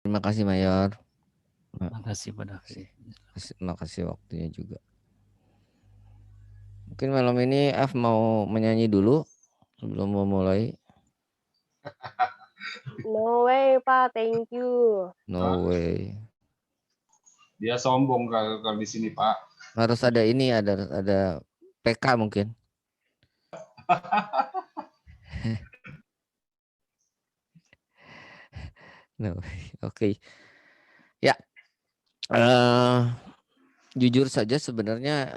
Terima kasih Mayor. Makasih Pak David. Terima kasih waktunya juga. Mungkin malam ini F mau menyanyi dulu sebelum memulai. No way Pak, thank you. No way. Dia sombong kalau di sini Pak. Harus ada ini, ada PK mungkin. No, oke. Ya, jujur saja sebenarnya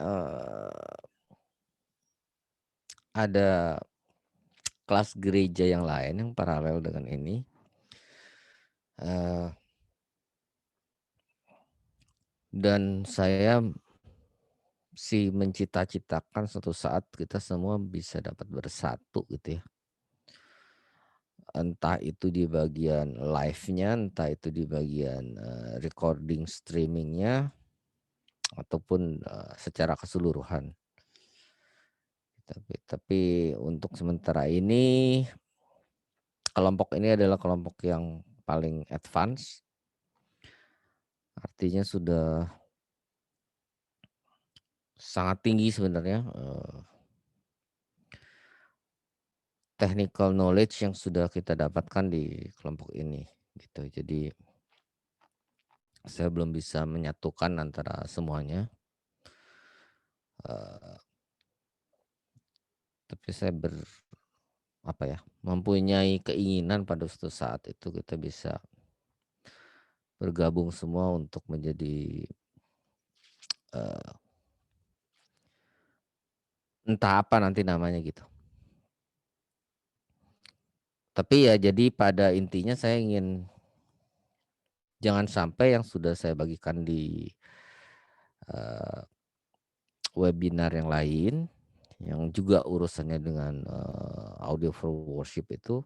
ada kelas gereja yang lain yang paralel dengan ini. Dan saya mencita-citakan suatu saat kita semua bisa dapat bersatu gitu ya. Entah itu di bagian live-nya, entah itu di bagian recording streamingnya, ataupun secara keseluruhan. Tapi untuk sementara ini kelompok ini adalah kelompok yang paling advance. Artinya sudah sangat tinggi sebenarnya technical knowledge yang sudah kita dapatkan di kelompok ini gitu. Jadi saya belum bisa menyatukan antara semuanya. Tapi saya mempunyai keinginan pada suatu saat itu kita bisa bergabung semua untuk menjadi entah apa nanti namanya gitu. Tapi ya jadi pada intinya saya ingin jangan sampai yang sudah saya bagikan di webinar yang lain yang juga urusannya dengan audio for worship itu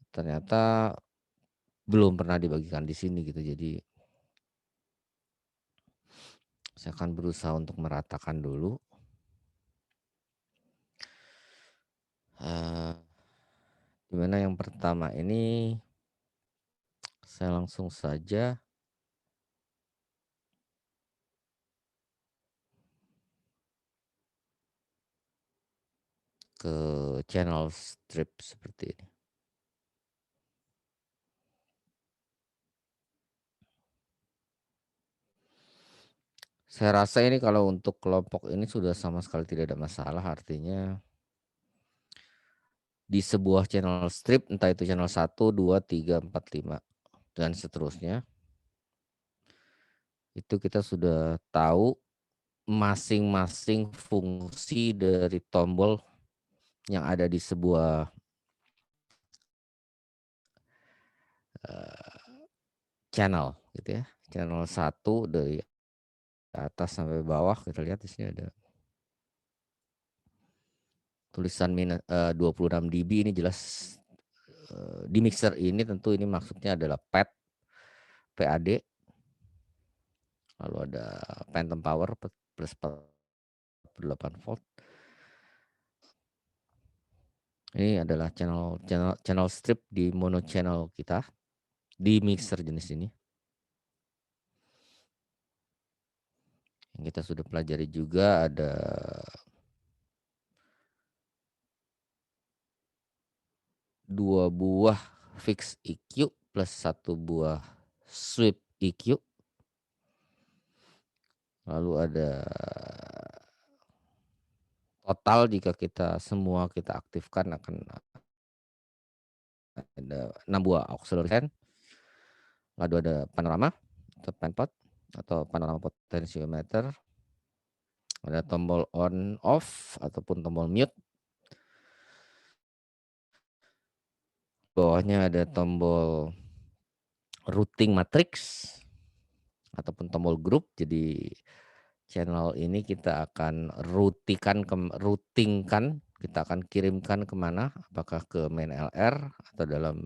ternyata belum pernah dibagikan di sini gitu. Jadi saya akan berusaha untuk meratakan dulu. Dimana yang pertama ini saya langsung saja ke channel strip seperti ini. Saya rasa ini kalau untuk kelompok ini sudah sama sekali tidak ada masalah, artinya di sebuah channel strip, entah itu channel 1, 2, 3, 4, 5, dan seterusnya, itu kita sudah tahu masing-masing fungsi dari tombol yang ada di sebuah channel gitu ya. Channel 1 dari atas sampai bawah kita lihat di sini ada tulisan 26 dB, ini jelas di mixer ini tentu ini maksudnya adalah PAD, lalu ada phantom power plus 48 volt. Ini adalah channel strip di mono channel kita di mixer jenis ini. Yang kita sudah pelajari juga ada dua buah fix EQ plus satu buah sweep EQ. Lalu ada total jika kita semua kita aktifkan akan ada 6 buah auxiliary fan. Lalu ada panorama atau panpot atau panorama potentiometer. Ada tombol on off ataupun tombol mute. Bawahnya ada tombol routing matrix ataupun tombol group. Jadi channel ini kita akan routingkan, kita akan kirimkan kemana, apakah ke main LR atau dalam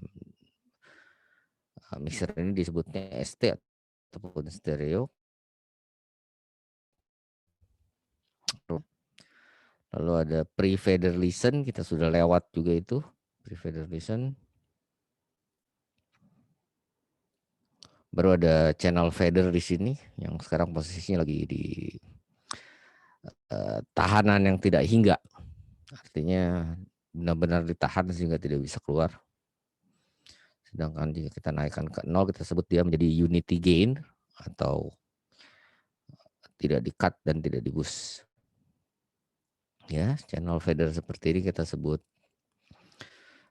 mixer ini disebutnya ST ataupun stereo. Lalu ada pre-fader listen, kita sudah lewat juga itu pre-fader listen. Baru ada channel fader di sini yang sekarang posisinya lagi di tahanan yang tidak hingga. Artinya benar-benar ditahan sehingga tidak bisa keluar. Sedangkan jika kita naikkan ke 0, kita sebut dia menjadi unity gain atau tidak di-cut dan tidak di-boost. Ya, channel fader seperti ini kita sebut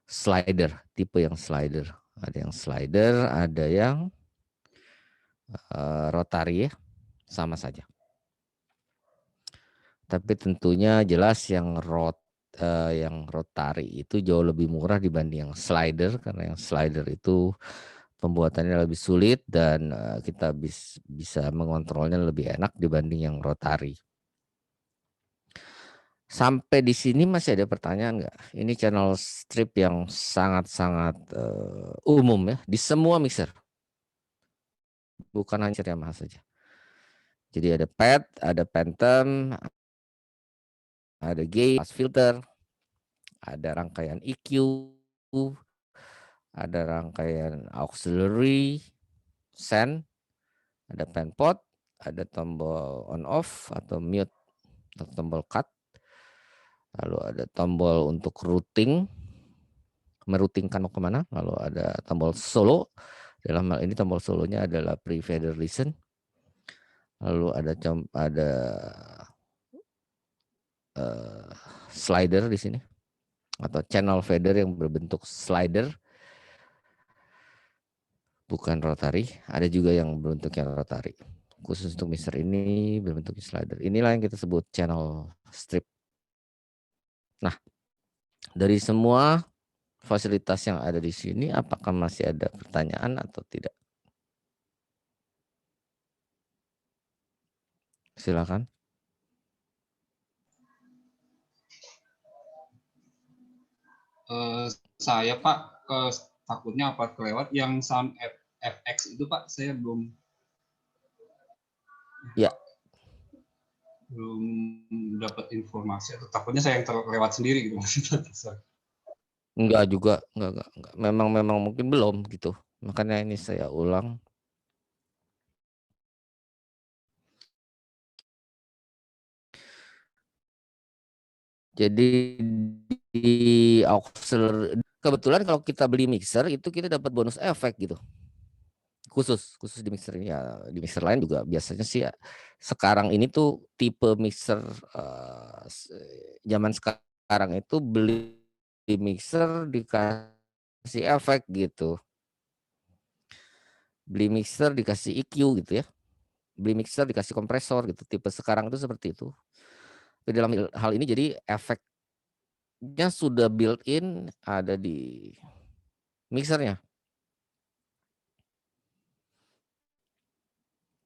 slider, tipe yang slider. Ada yang slider, ada yang rotary ya, sama saja. Tapi tentunya jelas yang rotary itu jauh lebih murah dibanding yang slider, karena yang slider itu pembuatannya lebih sulit dan kita bisa mengontrolnya lebih enak dibanding yang rotary. Sampai di sini masih ada pertanyaan nggak? Ini channel strip yang sangat-sangat umum ya di semua mixer, bukan hanya Yamaha saja. Jadi ada pad, ada phantom, ada gate, pass filter, ada rangkaian EQ, ada rangkaian auxiliary, send, ada pen pot, ada tombol on off atau mute atau tombol cut, lalu ada tombol untuk routing, meroutingkan mau kemana, lalu ada tombol solo, dalam hal ini tombol solonya adalah pre-fader listen, lalu ada slider di sini atau channel fader yang berbentuk slider, bukan rotary. Ada juga yang berbentuknya rotary. Khusus untuk mixer ini berbentuk slider. Inilah yang kita sebut channel strip. Nah, dari semua fasilitas yang ada di sini, apakah masih ada pertanyaan atau tidak? Silakan. Saya Pak takutnya apa kelewat yang sound FX itu Pak, saya belum Ya. dapat informasi atau takutnya saya yang terlewat sendiri gitu. Enggak juga, enggak. Memang mungkin belum gitu. Makanya ini saya ulang. Jadi di auxiliary, kebetulan kalau kita beli mixer itu kita dapat bonus efek gitu. Khusus di mixer ini ya, di mixer lain juga biasanya sih ya, sekarang ini tuh tipe mixer zaman sekarang itu beli mixer dikasih efek gitu. Beli mixer dikasih EQ gitu ya. Beli mixer dikasih kompresor gitu. Tipe sekarang itu seperti itu. Tapi dalam hal ini jadi efeknya sudah built in ada di mixernya.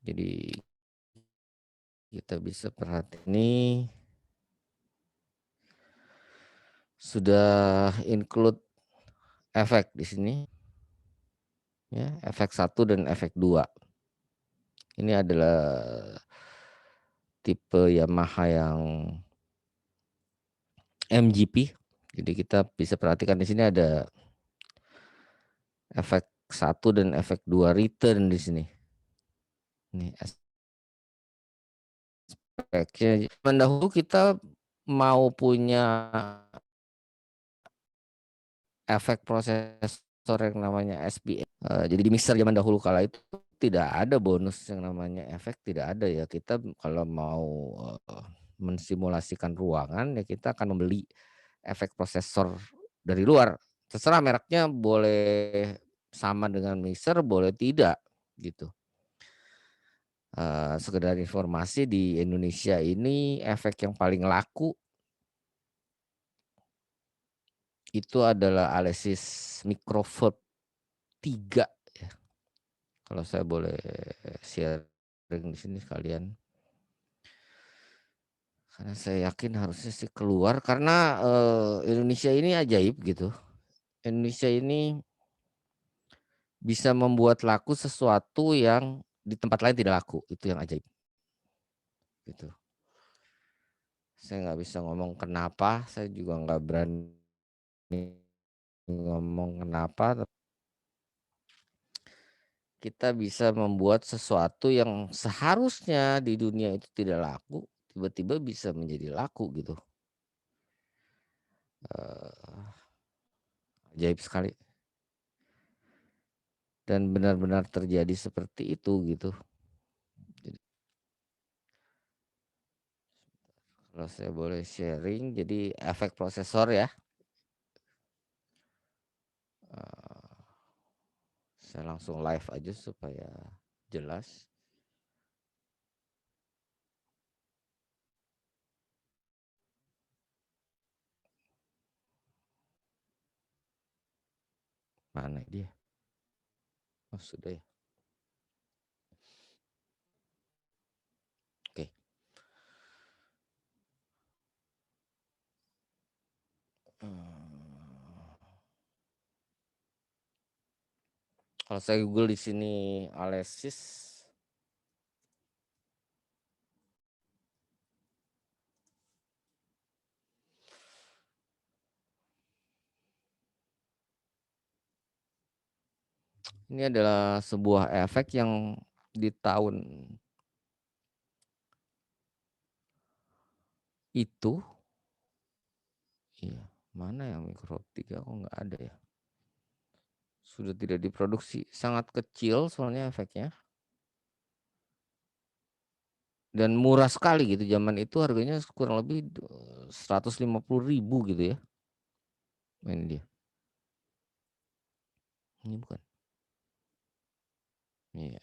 Jadi kita bisa perhatikan ini sudah include efek di sini. Ya, efek 1 dan efek 2. Ini adalah tipe Yamaha yang MGP. Jadi kita bisa perhatikan di sini ada efek 1 dan efek 2 return di sini. Ini aspeknya. Mendahulu kita mau punya efek prosesor yang namanya SPM. Jadi di mixer zaman dahulu kala itu tidak ada bonus yang namanya efek, tidak ada ya. Kita kalau mau mensimulasikan ruangan ya kita akan membeli efek prosesor dari luar. Terserah mereknya, boleh sama dengan mixer, boleh tidak gitu. Sekedar informasi, di Indonesia ini efek yang paling laku itu adalah Alesis Microverb 3 ya. Kalau saya boleh sharing di sini sekalian. Karena saya yakin harusnya sih keluar karena Indonesia ini ajaib gitu. Indonesia ini bisa membuat laku sesuatu yang di tempat lain tidak laku, itu yang ajaib. Gitu. Saya nggak bisa ngomong kenapa, saya juga nggak berani ngomong kenapa. kita bisa membuat sesuatu yang seharusnya di dunia itu tidak laku, tiba-tiba bisa menjadi laku gitu. Ajaib sekali. Dan benar-benar terjadi seperti itu gitu. Jadi, kalau saya boleh sharing, jadi efek prosesor ya. Saya langsung live aja supaya jelas. Mana dia? Oh, sudah ya. Oke. Kalau saya Google di sini Alesis, ini adalah sebuah efek yang di tahun itu, iya, mana yang mikro 3 kok nggak ada ya? Sudah tidak diproduksi, sangat kecil soalnya efeknya. Dan murah sekali gitu, zaman itu harganya kurang lebih 150.000 gitu ya. Ini dia. Ini bukan. Iya.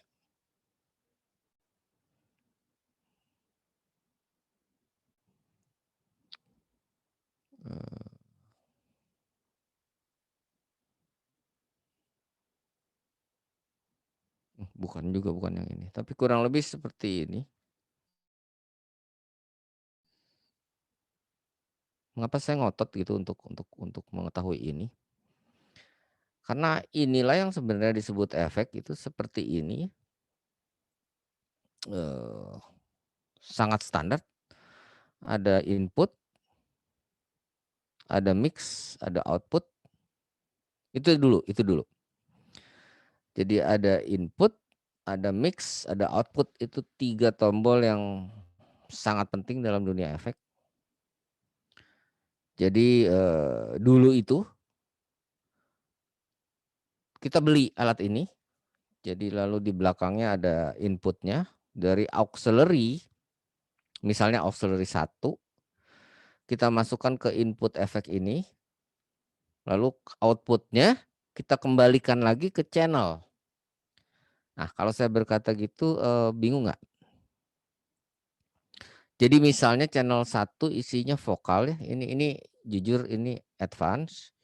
Bukan juga, bukan yang ini. Tapi kurang lebih seperti ini. Mengapa saya ngotot gitu untuk mengetahui ini? Karena inilah yang sebenarnya disebut efek itu seperti ini. Sangat standar. Ada input, ada mix, ada output. Itu dulu. Jadi ada input, ada mix, ada output. Itu 3 tombol yang sangat penting dalam dunia efek. Jadi dulu itu kita beli alat ini. Jadi lalu di belakangnya ada inputnya dari auxiliary. Misalnya auxiliary 1. Kita masukkan ke input efek ini. Lalu outputnya kita kembalikan lagi ke channel. Nah, kalau saya berkata gitu bingung nggak? Jadi misalnya channel 1 isinya vokal ya. Ini jujur ini advance.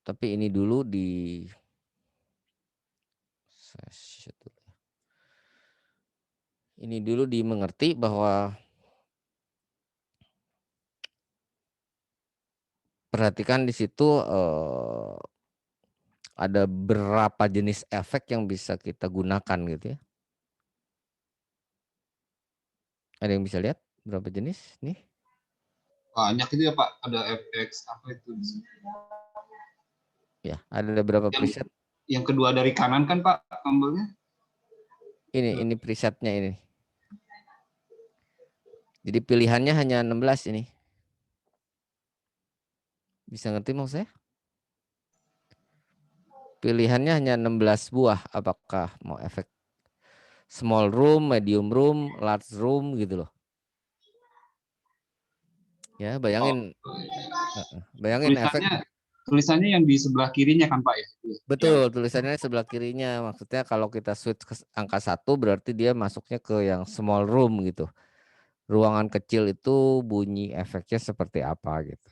Tapi ini dulu ini dulu dimengerti bahwa perhatikan di situ ada berapa jenis efek yang bisa kita gunakan gitu ya. Ada yang bisa lihat berapa jenis nih? Banyak itu ya Pak, ada FX apa itu? Ya, ada berapa preset? Yang kedua dari kanan kan Pak tombolnya? Ini presetnya ini. Jadi pilihannya hanya 16 ini. Bisa ngerti mau saya? Pilihannya hanya 16 buah. Apakah mau efek small room, medium room, large room gitu loh. Ya, bayangin. Bayangin efek. Tulisannya yang di sebelah kirinya kan Pak ya? Betul, tulisannya sebelah kirinya. Maksudnya kalau kita switch ke angka 1 berarti dia masuknya ke yang small room gitu. Ruangan kecil itu bunyi efeknya seperti apa gitu.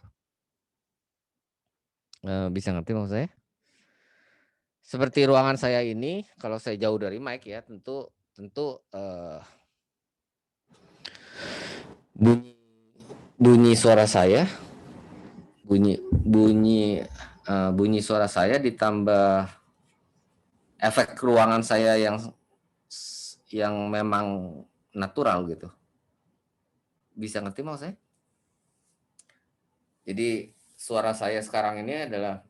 Bisa ngerti maksud saya? Seperti ruangan saya ini, kalau saya jauh dari mic ya, tentu bunyi suara saya, bunyi suara saya ditambah efek ruangan saya yang memang natural gitu. Bisa ngerti maksud saya? Jadi suara saya sekarang ini adalah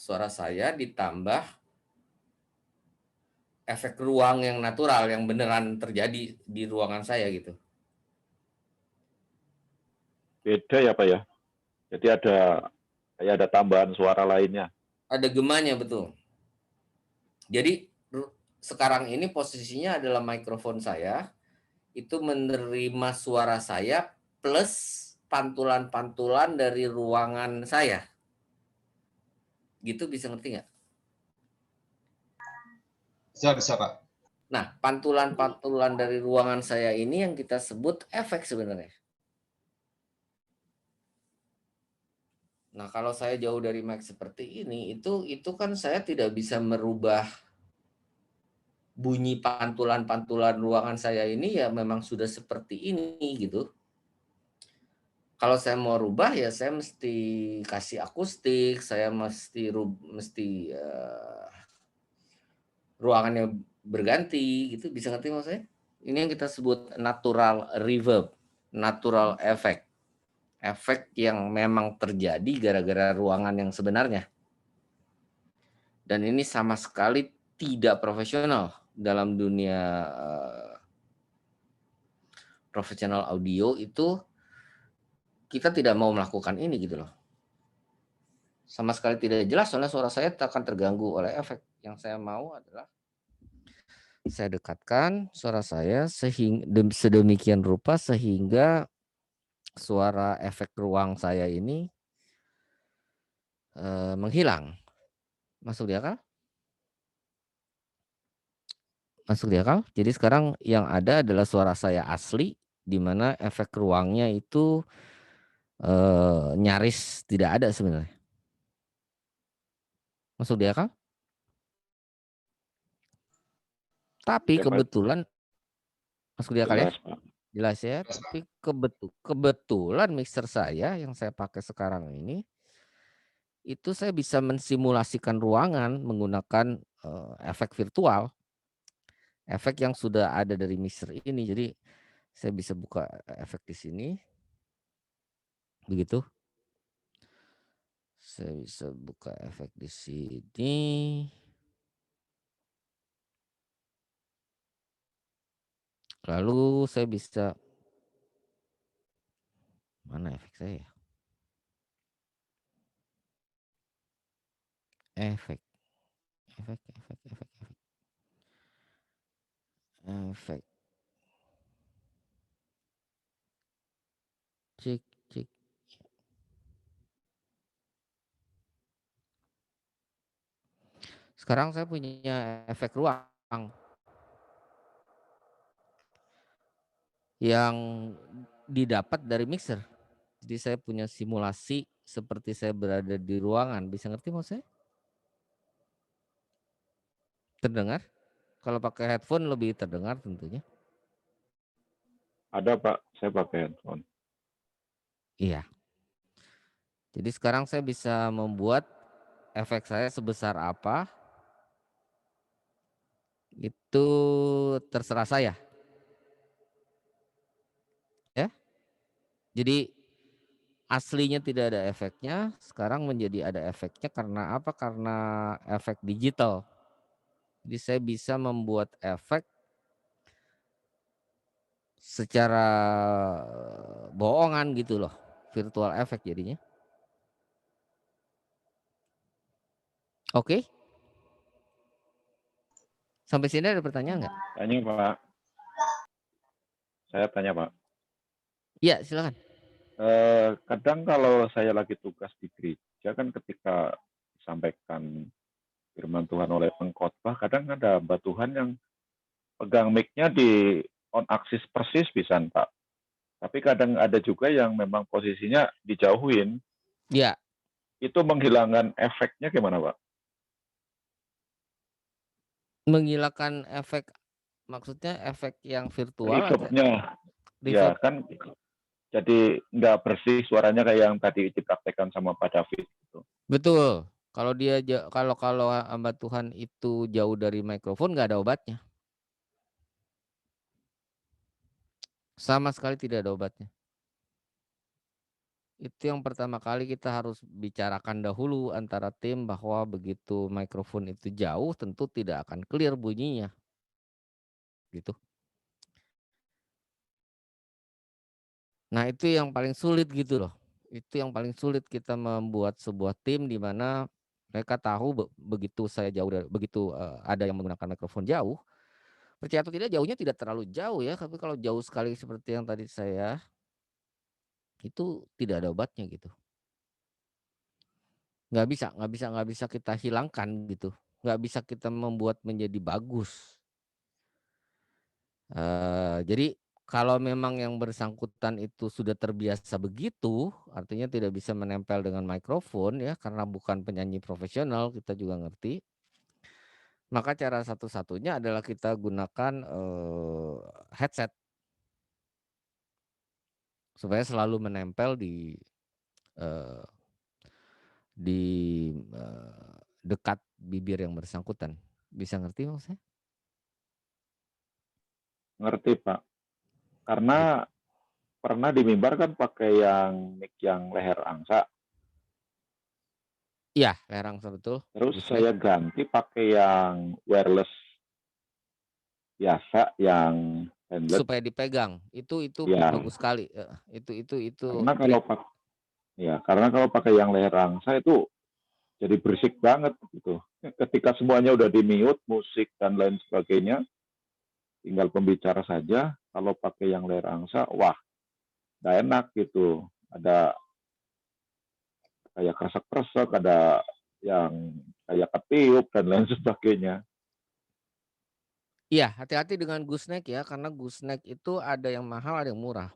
suara saya ditambah efek ruang yang natural yang beneran terjadi di ruangan saya gitu. Beda ya Pak ya. Jadi ada tambahan suara lainnya. Ada gemanya betul. Jadi sekarang ini posisinya adalah mikrofon saya itu menerima suara saya plus pantulan-pantulan dari ruangan saya. Gitu bisa ngerti nggak? Bisa Pak. Nah, pantulan-pantulan dari ruangan saya ini yang kita sebut efek sebenarnya. Nah, kalau saya jauh dari mic seperti ini, itu kan saya tidak bisa merubah bunyi pantulan-pantulan ruangan saya ini ya memang sudah seperti ini gitu. Kalau saya mau rubah ya saya mesti kasih akustik, saya mesti ruangannya berganti gitu, bisa ngerti maksud saya? Ini yang kita sebut natural reverb, natural effect. Efek yang memang terjadi gara-gara ruangan yang sebenarnya. Dan ini sama sekali tidak profesional dalam dunia profesional audio itu kita tidak mau melakukan ini gitu loh. Sama sekali tidak jelas soalnya suara saya akan terganggu oleh efek. Yang saya mau adalah saya dekatkan suara saya sedemikian rupa sehingga suara efek ruang saya ini menghilang. Masuk di akal? Masuk di akal? Jadi sekarang yang ada adalah suara saya asli di mana efek ruangnya itu nyaris tidak ada sebenarnya. Masuk di akal? Tapi Ya, Pak. kebetulan masuk di akal ya? Jelas, Pak. Jelas ya, tapi kebetulan mixer saya yang saya pakai sekarang ini itu saya bisa mensimulasikan ruangan menggunakan efek virtual. Efek yang sudah ada dari mixer ini. Jadi saya bisa buka efek di sini. Begitu. Saya bisa buka efek di sini. Lalu saya bisa mana efek saya? Efek. Cek. Sekarang saya punya efek ruang yang didapat dari mixer. Jadi saya punya simulasi seperti saya berada di ruangan. Bisa ngerti maksud saya? Terdengar? Kalau pakai headphone lebih terdengar tentunya. Ada Pak, saya pakai handphone. Iya. Jadi sekarang saya bisa membuat efek saya sebesar apa. Itu terserah saya. Ya. Jadi aslinya tidak ada efeknya, sekarang menjadi ada efeknya karena apa? Karena efek digital. Jadi saya bisa membuat efek secara bohongan gitu loh, virtual efek jadinya. Oke. Sampai sini ada pertanyaan nggak? Tanya Pak. Saya tanya Pak. Iya, silakan. Kadang kalau saya lagi tugas di gereja kan ketika disampaikan firman Tuhan oleh pengkhotbah, kadang ada hamba Tuhan yang pegang mic-nya di on aksis persis bisa Pak. Tapi kadang ada juga yang memang posisinya dijauhin. Iya. Itu menghilangkan efeknya gimana Pak? Menghilangkan efek, maksudnya efek yang virtual atau Reverb-nya. Ya reverb? kan jadi nggak bersih suaranya kayak yang tadi dipraktekkan sama Pak David gitu. Betul. Kalau dia kalau hamba Tuhan itu jauh dari mikrofon nggak ada obatnya. Sama sekali tidak ada obatnya. Itu yang pertama kali kita harus bicarakan dahulu antara tim bahwa begitu mikrofon itu jauh tentu tidak akan clear bunyinya, gitu. Nah itu yang paling sulit gitu loh. Itu yang paling sulit kita membuat sebuah tim di mana mereka tahu begitu saya jauh begitu ada yang menggunakan mikrofon jauh, percaya atau tidak jauhnya tidak terlalu jauh ya, tapi kalau jauh sekali seperti yang tadi saya, itu tidak ada obatnya gitu. Nggak bisa kita hilangkan gitu, nggak bisa kita membuat menjadi bagus. Jadi kalau memang yang bersangkutan itu sudah terbiasa begitu, artinya tidak bisa menempel dengan mikrofon ya, karena bukan penyanyi profesional, kita juga ngerti. Maka cara satu-satunya adalah kita gunakan, headset. Supaya selalu menempel eee, di, dekat bibir yang bersangkutan. Bisa ngerti maksud saya? Ngerti, Pak. Gitu. Karena pernah di mimbar kan pakai yang mic yang leher angsa, Iya, lerang betul, terus gooseneck. saya ganti pakai yang wireless biasa yang handlet. Supaya dipegang, itu Ya, bagus sekali, itu karena kalau trik. karena kalau pakai yang leher angsa itu jadi berisik banget gitu. Ketika semuanya udah di-mute, musik dan lain sebagainya, tinggal pembicara saja. Kalau pakai yang leher angsa, wah, nggak enak gitu. Ada kayak kresek-kresek, ada yang kayak ketiup dan lain sebagainya. Iya, hati-hati dengan gooseneck ya, karena gooseneck itu ada yang mahal, ada yang murah.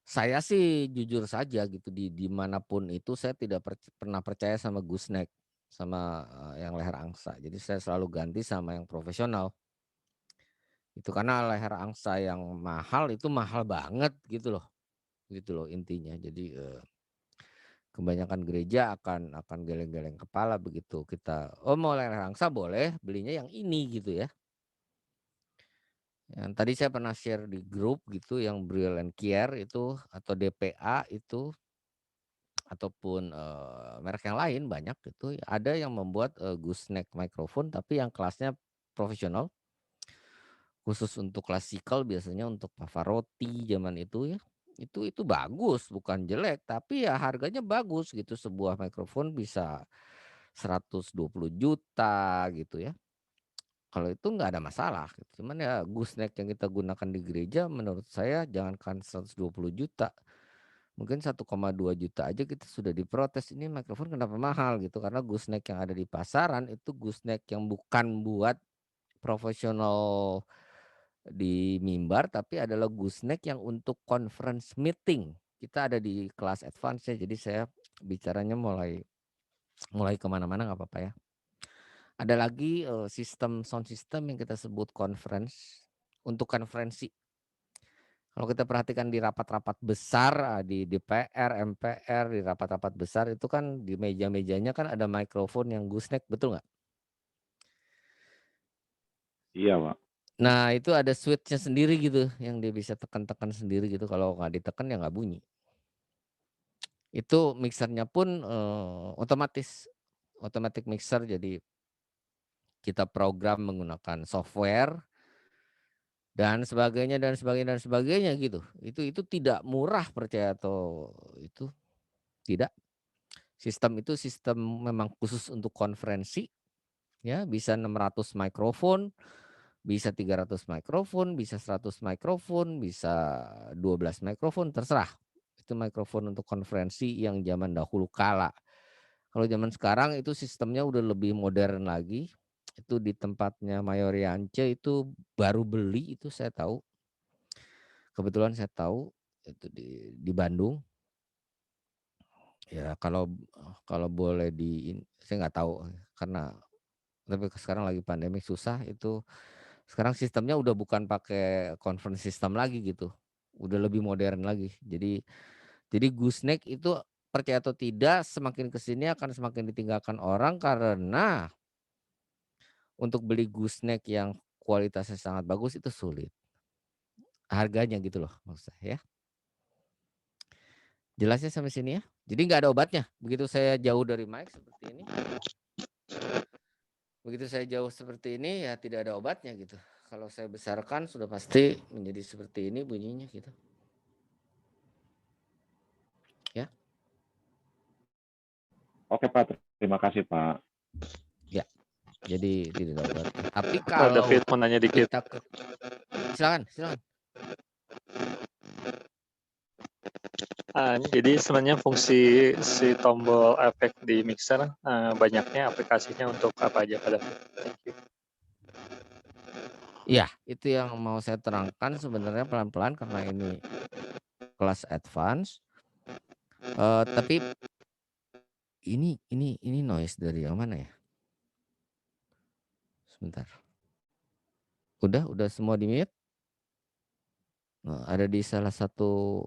Saya sih jujur saja gitu di manapun itu saya tidak pernah percaya sama gooseneck, sama, yang leher angsa. Jadi saya selalu ganti sama yang profesional. Itu karena leher angsa yang mahal itu mahal banget gitu loh intinya. Jadi, kebanyakan gereja akan geleng-geleng kepala begitu kita, "Oh mau leher angsa boleh, belinya yang ini," gitu ya. Yang tadi saya pernah share di grup gitu yang Brilliant Care itu atau DPA itu ataupun, merek yang lain banyak itu ada yang membuat, gooseneck microphone tapi yang kelasnya profesional, khusus untuk klasikal biasanya untuk Pavarotti zaman itu ya. Itu bagus bukan jelek tapi ya harganya bagus gitu sebuah mikrofon bisa 120 juta gitu ya. Kalau itu nggak ada masalah gitu, cuman ya gooseneck yang kita gunakan di gereja menurut saya jangankan 120 juta, mungkin 1,2 juta aja kita sudah diprotes, "Ini mikrofon kenapa mahal?" Gitu. Karena gooseneck yang ada di pasaran itu gooseneck yang bukan buat profesional di mimbar, tapi adalah gooseneck yang untuk conference meeting. Kita ada di kelas advance ya, jadi saya bicaranya mulai mulai ke mana-mana nggak apa-apa ya. Ada lagi, sound system yang kita sebut conference, untuk konferensi. Kalau kita perhatikan di rapat-rapat besar, di DPR, MPR, di rapat-rapat besar itu kan di meja-mejanya kan ada mikrofon yang gooseneck, betul nggak? Iya, Pak. Nah itu ada switch-nya sendiri gitu, yang dia bisa tekan-tekan sendiri gitu, kalau nggak ditekan ya nggak bunyi. Itu mixernya pun, automatic mixer, jadi kita program menggunakan software dan sebagainya gitu. Itu tidak murah percaya atau itu tidak. Sistem itu sistem memang khusus untuk konferensi ya, bisa 600 mikrofon, bisa 300 mikrofon, bisa 100 mikrofon, bisa 12 mikrofon, terserah. Itu mikrofon untuk konferensi yang zaman dahulu kala. Kalau zaman sekarang itu sistemnya udah lebih modern lagi. Itu di tempatnya Mayoriance itu baru beli itu saya tahu. Kebetulan saya tahu itu di Bandung. Ya kalau boleh saya nggak tahu karena tapi sekarang lagi pandemi susah itu. Sekarang sistemnya udah bukan pakai conference system lagi gitu. Udah lebih modern lagi. Jadi gooseneck itu percaya atau tidak semakin ke sini akan semakin ditinggalkan orang karena untuk beli gooseneck yang kualitasnya sangat bagus itu sulit. Harganya gitu loh maksud saya ya. Jelasnya sampai sini ya. Jadi nggak ada obatnya. Begitu saya jauh dari mic seperti ini. Begitu saya jauh seperti ini ya tidak ada obatnya gitu. Kalau saya besarkan sudah pasti menjadi seperti ini bunyinya gitu. Ya. Oke Pak, terima kasih Pak. Ya. Jadi tidak ada obat. Tapi Pak kalau David mau nanya dikit. kita silakan. Jadi sebenarnya fungsi si tombol efek di mixer banyaknya aplikasinya untuk apa aja Pak David? Thank you. Ya, itu yang mau saya terangkan sebenarnya pelan-pelan karena ini kelas advance. Tapi ini noise dari yang mana ya? Sebentar. Udah semua di mute? Nah, ada di salah satu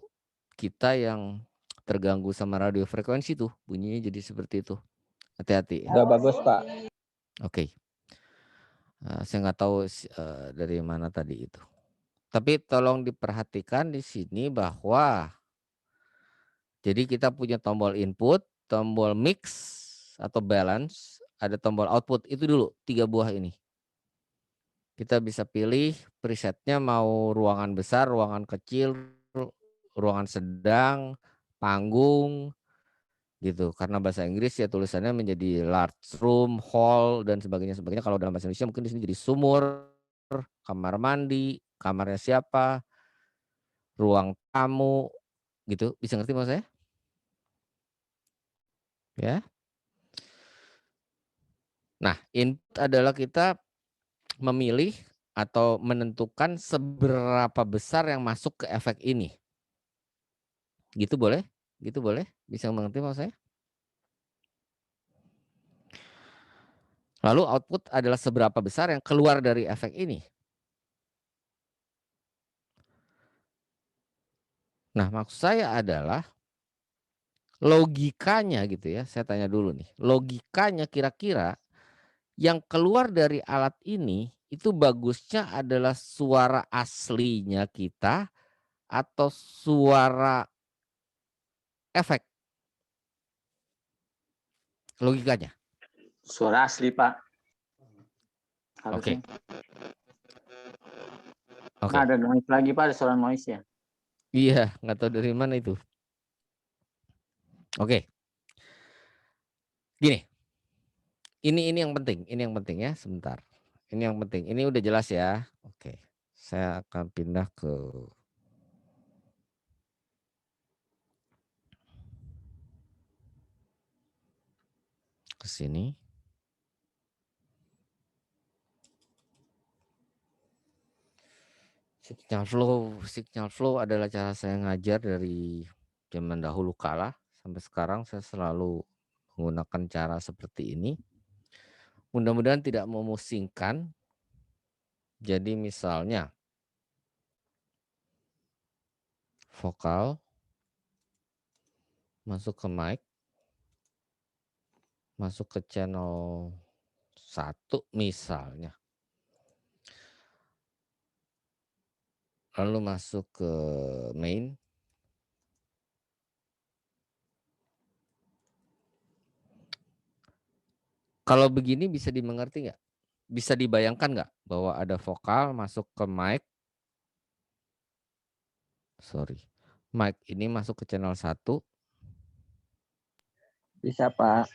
kita yang terganggu sama radio frekuensi tuh bunyinya jadi seperti itu. Hati-hati. Udah bagus Pak. Oke. Saya nggak tahu dari mana tadi itu. Tapi tolong diperhatikan di sini bahwa jadi kita punya tombol input, tombol mix atau balance, ada tombol output. Itu dulu 3 buah ini. Kita bisa pilih presetnya mau ruangan besar, ruangan kecil, ruangan sedang, panggung gitu. Karena bahasa Inggris ya tulisannya menjadi large room, hall dan sebagainya. Kalau dalam bahasa Indonesia mungkin di sini jadi sumur, kamar mandi, kamarnya siapa, ruang tamu gitu. Bisa ngerti maksud saya? Ya. Nah, input adalah kita memilih atau menentukan seberapa besar yang masuk ke efek ini. Gitu boleh? Gitu boleh? Bisa mengerti maksud saya? Lalu output adalah seberapa besar yang keluar dari efek ini. Nah, maksud saya adalah logikanya gitu ya. Saya tanya dulu nih. Logikanya kira-kira yang keluar dari alat ini itu bagusnya adalah suara aslinya kita atau suara efek? Logikanya. Suara asli Pak. Oke. Harusnya. Nah, ada noise lagi Pak, ada suara noise ya. Iya, nggak tahu dari mana itu. Oke. Gini. Ini yang penting, ya, sebentar. Ini yang penting. Ini udah jelas ya. Oke. Saya akan pindah ke sini. Signal flow adalah cara saya ngajar dari zaman dahulu kala sampai sekarang saya selalu menggunakan cara seperti ini. Mudah-mudahan tidak memusingkan. Jadi misalnya vokal masuk ke mic, masuk ke channel 1 misalnya. Lalu masuk ke main. Kalau begini bisa dimengerti nggak? Bisa dibayangkan nggak bahwa ada vokal masuk ke mic? Mic ini masuk ke channel 1. Bisa Pak.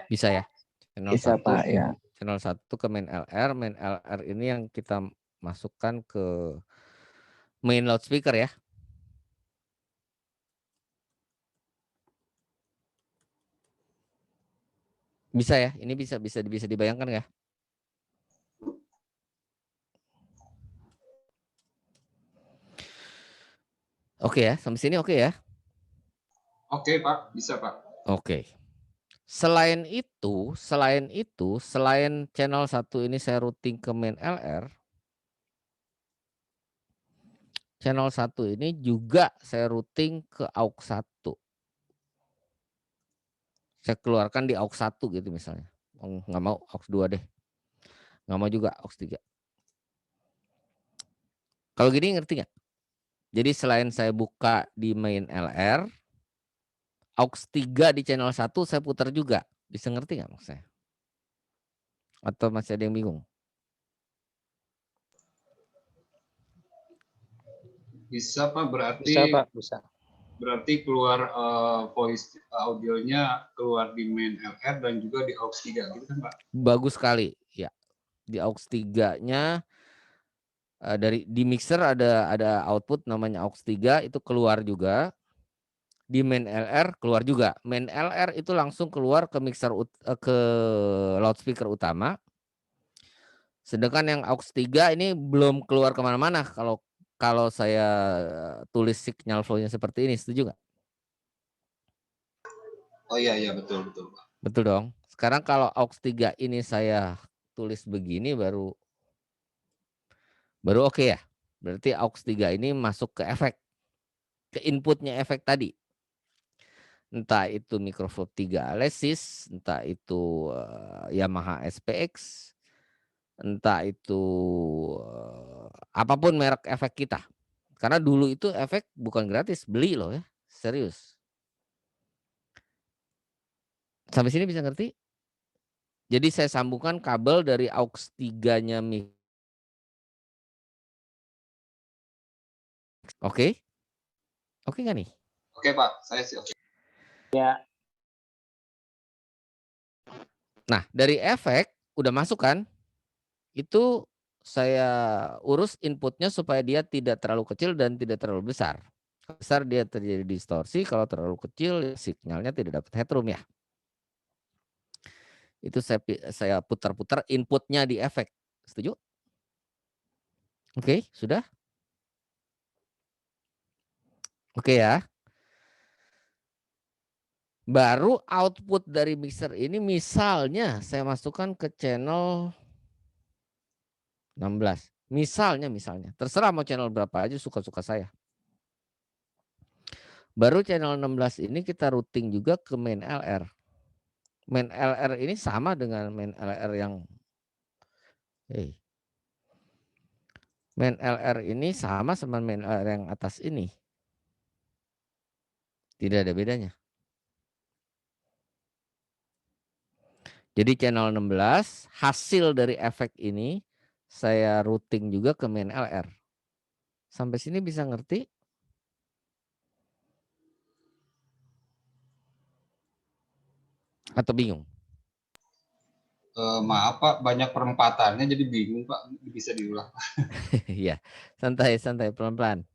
Bisa ya? Channel Bisa 1, Pak ya. Channel 1 ke main LR. Main LR ini yang kita masukkan ke main loudspeaker ya. Bisa ya? Ini bisa dibayangkan ya? Oke ya, sampai sini oke ya? Oke Pak, bisa Pak. Oke. Selain channel 1 ini saya routing ke main LR, channel 1 ini juga saya routing ke aux 1. Saya keluarkan di aux 1 gitu misalnya. Oh, nggak mau aux 2 deh. Nggak mau juga aux 3. Kalau gini ngerti nggak? Jadi selain saya buka di main LR, aux 3 di channel 1 saya putar juga. Bisa ngerti nggak maksudnya? Atau masih ada yang bingung? Bisa Pak, berarti Bisa Pak, bisa. berarti keluar voice audionya keluar di main LR dan juga di aux 3 gitu kan Pak? Bagus sekali, ya. Di aux 3-nya di mixer ada output namanya aux 3 itu keluar juga. Di main LR keluar juga. Main LR itu langsung keluar ke mixer ke loudspeaker utama. Sedangkan yang aux 3 ini belum keluar kemana-mana kalau saya tulis signal flow-nya seperti ini, setuju nggak? Oh iya betul Pak. Betul dong. Sekarang kalau aux 3 ini saya tulis begini baru oke ya. Berarti aux 3 ini masuk ke efek, ke inputnya efek tadi. Entah itu Microfold 3 Alesis, entah itu Yamaha SPX, entah itu apapun merek efek kita. Karena dulu itu efek bukan gratis, beli loh ya, serius. Sampai sini bisa ngerti? Jadi saya sambungkan kabel dari aux 3-nya mic. Oke? Oke nggak nih? Oke Pak, saya sih oke. Ya. Nah, dari efek udah masuk kan? Itu saya urus inputnya supaya dia tidak terlalu kecil dan tidak terlalu besar. Kalau besar dia terjadi distorsi, kalau terlalu kecil sinyalnya tidak dapat headroom ya. Itu saya putar-putar inputnya di efek. Setuju? Oke, sudah? Oke ya. Baru output dari mixer ini misalnya saya masukkan ke channel 16. Misalnya. Terserah mau channel berapa aja suka-suka saya. Baru channel 16 ini kita routing juga ke main LR. Main LR ini sama dengan main LR yang main LR ini sama main LR yang atas ini. Tidak ada bedanya. Jadi channel 16 hasil dari efek ini saya routing juga ke main LR. Sampai sini bisa ngerti? Atau bingung? Maaf Pak, banyak perempatannya jadi bingung Pak, bisa diulang. Iya, santai pelan-pelan.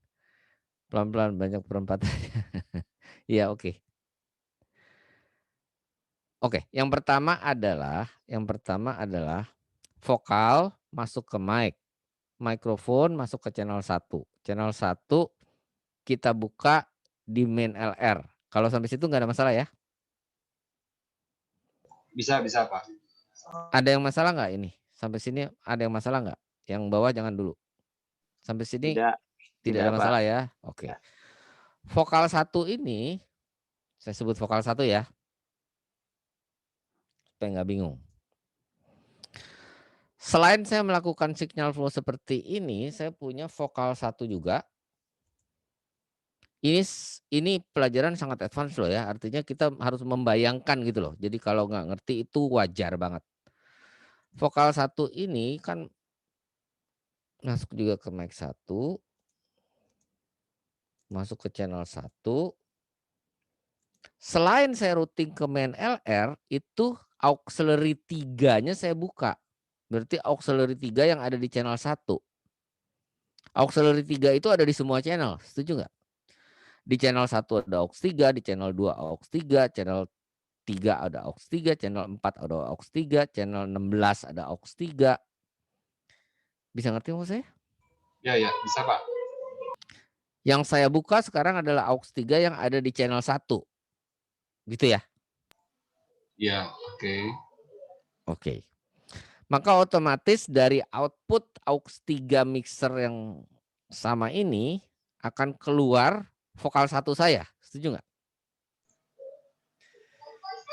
Pelan-pelan banyak perempatannya. Iya, oke. Oke, yang pertama adalah vokal masuk ke mic. Mikrofon masuk ke channel 1. Channel 1 kita buka di main LR. Kalau sampai situ nggak ada masalah ya? Bisa Pak. Ada yang masalah nggak ini? Sampai sini ada yang masalah nggak? Yang bawah jangan dulu. Sampai sini tidak ada masalah Pak. ya? Oke. Vokal 1 ini, saya sebut vokal 1 ya. Supaya nggak bingung. Selain saya melakukan signal flow seperti ini, saya punya vokal 1 juga. Ini pelajaran sangat advance loh ya, artinya kita harus membayangkan gitu loh. Jadi kalau nggak ngerti itu wajar banget. Vokal 1 ini kan masuk juga ke mic 1, masuk ke channel 1. Selain saya routing ke main LR, itu auxiliary 3-nya saya buka. Berarti auxiliary 3 yang ada di channel 1. Auxiliary 3 itu ada di semua channel, setuju nggak? Di channel 1 ada aux 3, di channel 2 aux 3, channel 3 ada aux 3, channel 4 ada aux 3, channel 16 ada aux 3. Bisa ngerti maksud saya? Ya, bisa Pak. Yang saya buka sekarang adalah aux 3 yang ada di channel 1. Gitu ya? Ya, oke. Oke. Maka otomatis dari output aux 3 mixer yang sama ini akan keluar vokal 1 saya. Setuju nggak?